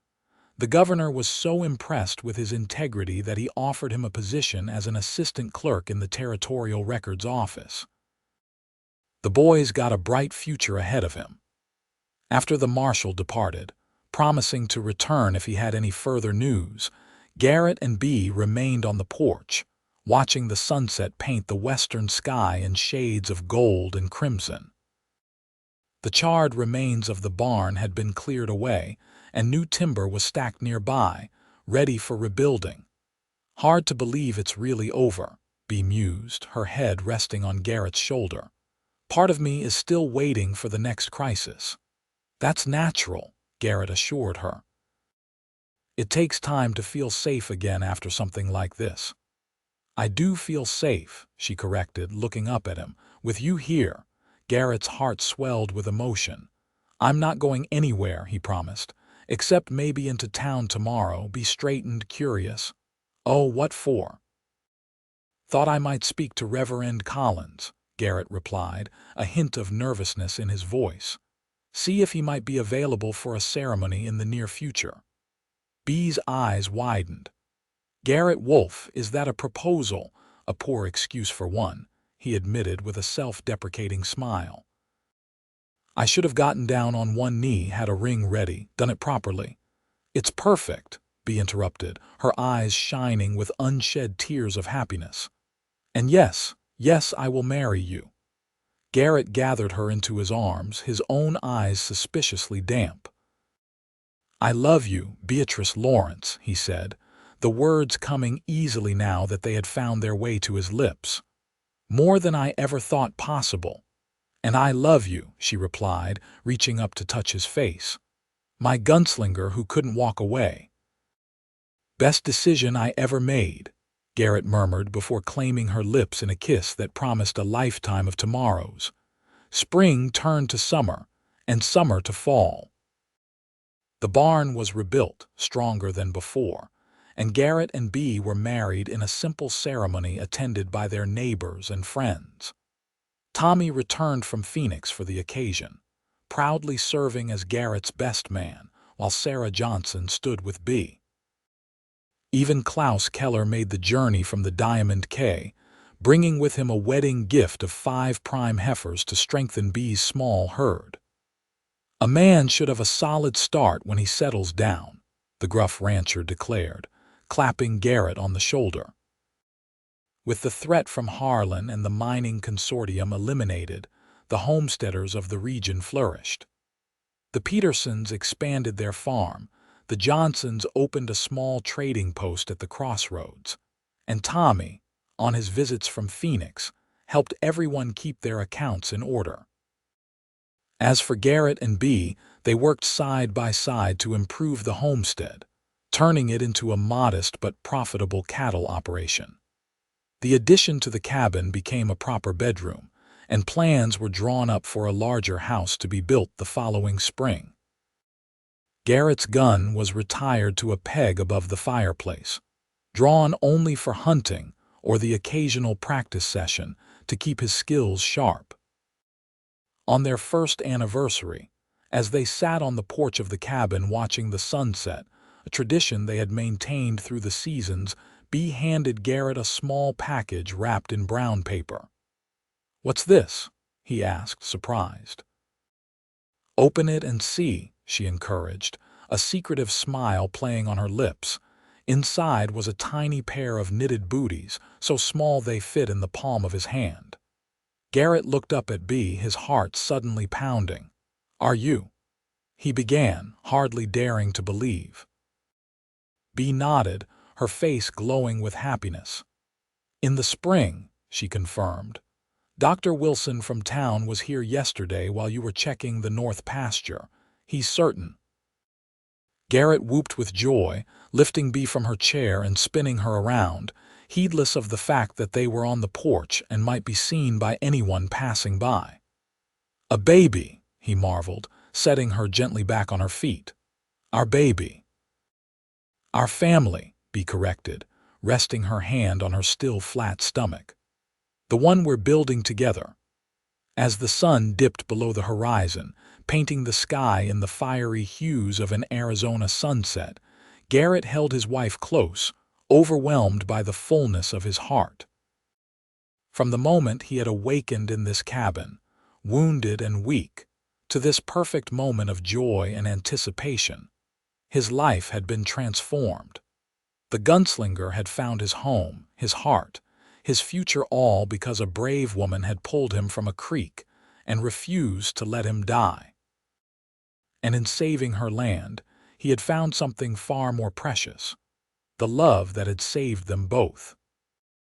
The governor was so impressed with his integrity that he offered him a position as an assistant clerk in the Territorial Records Office. The boy's got a bright future ahead of him. After the marshal departed, promising to return if he had any further news, Garrett and B remained on the porch, watching the sunset paint the western sky in shades of gold and crimson. The charred remains of the barn had been cleared away, and new timber was stacked nearby, ready for rebuilding. Hard to believe it's really over, B mused, her head resting on Garrett's shoulder. Part of me is still waiting for the next crisis. That's natural, Garrett assured her. It takes time to feel safe again after something like this. I do feel safe, she corrected, looking up at him. With you here. Garrett's heart swelled with emotion. I'm not going anywhere, he promised, except maybe into town tomorrow. Be straightened, curious. Oh, what for? Thought I might speak to Reverend Collins, Garrett replied, a hint of nervousness in his voice. See if he might be available for a ceremony in the near future. B's eyes widened. Garrett Wolfe, is that a proposal? A poor excuse for one, he admitted with a self-deprecating smile. I should have gotten down on one knee, had a ring ready, done it properly. It's perfect, Bee interrupted, her eyes shining with unshed tears of happiness. And yes, I will marry you. Garrett gathered her into his arms, his own eyes suspiciously damp. I love you, Beatrice Lawrence, he said, the words coming easily now that they had found their way to his lips. More than I ever thought possible. And I love you, she replied, reaching up to touch his face. My gunslinger who couldn't walk away. Best decision I ever made, Garrett murmured before claiming her lips in a kiss that promised a lifetime of tomorrows. Spring turned to summer, and summer to fall. The barn was rebuilt, stronger than before, and Garrett and Bee were married in a simple ceremony attended by their neighbors and friends. Tommy returned from Phoenix for the occasion, proudly serving as Garrett's best man, while Sarah Johnson stood with Bee. Even Klaus Keller made the journey from the Diamond K, bringing with him a wedding gift of 5 prime heifers to strengthen Bee's small herd. A man should have a solid start when he settles down, the gruff rancher declared, clapping Garrett on the shoulder. With the threat from Harland and the mining consortium eliminated, the homesteaders of the region flourished. The Petersons expanded their farm, the Johnsons opened a small trading post at the crossroads, and Tommy, on his visits from Phoenix, helped everyone keep their accounts in order. As for Garrett and Bee, they worked side by side to improve the homestead, turning it into a modest but profitable cattle operation. The addition to the cabin became a proper bedroom, and plans were drawn up for a larger house to be built the following spring. Garrett's gun was retired to a peg above the fireplace, drawn only for hunting or the occasional practice session to keep his skills sharp. On their first anniversary, as they sat on the porch of the cabin watching the sunset, a tradition they had maintained through the seasons, Bee handed Garrett a small package wrapped in brown paper. "What's this?" he asked, surprised. "Open it and see," she encouraged, a secretive smile playing on her lips. Inside was a tiny pair of knitted booties, so small they fit in the palm of his hand. Garrett looked up at Bee, his heart suddenly pounding. "Are you?" he began, hardly daring to believe. Bee nodded, her face glowing with happiness. "In the spring," she confirmed. "Dr. Wilson from town was here yesterday while you were checking the north pasture. He's certain." Garrett whooped with joy, lifting Bee from her chair and spinning her around, heedless of the fact that they were on the porch and might be seen by anyone passing by. "A baby," he marveled, setting her gently back on her feet. "Our baby." "Our family," Bee corrected, resting her hand on her still flat stomach. "The one we're building together." As the sun dipped below the horizon, painting the sky in the fiery hues of an Arizona sunset, Garrett held his wife close, overwhelmed by the fullness of his heart. From the moment he had awakened in this cabin, wounded and weak, to this perfect moment of joy and anticipation, his life had been transformed. The gunslinger had found his home, his heart, his future, all because a brave woman had pulled him from a creek and refused to let him die. And in saving her land, he had found something far more precious, the love that had saved them both.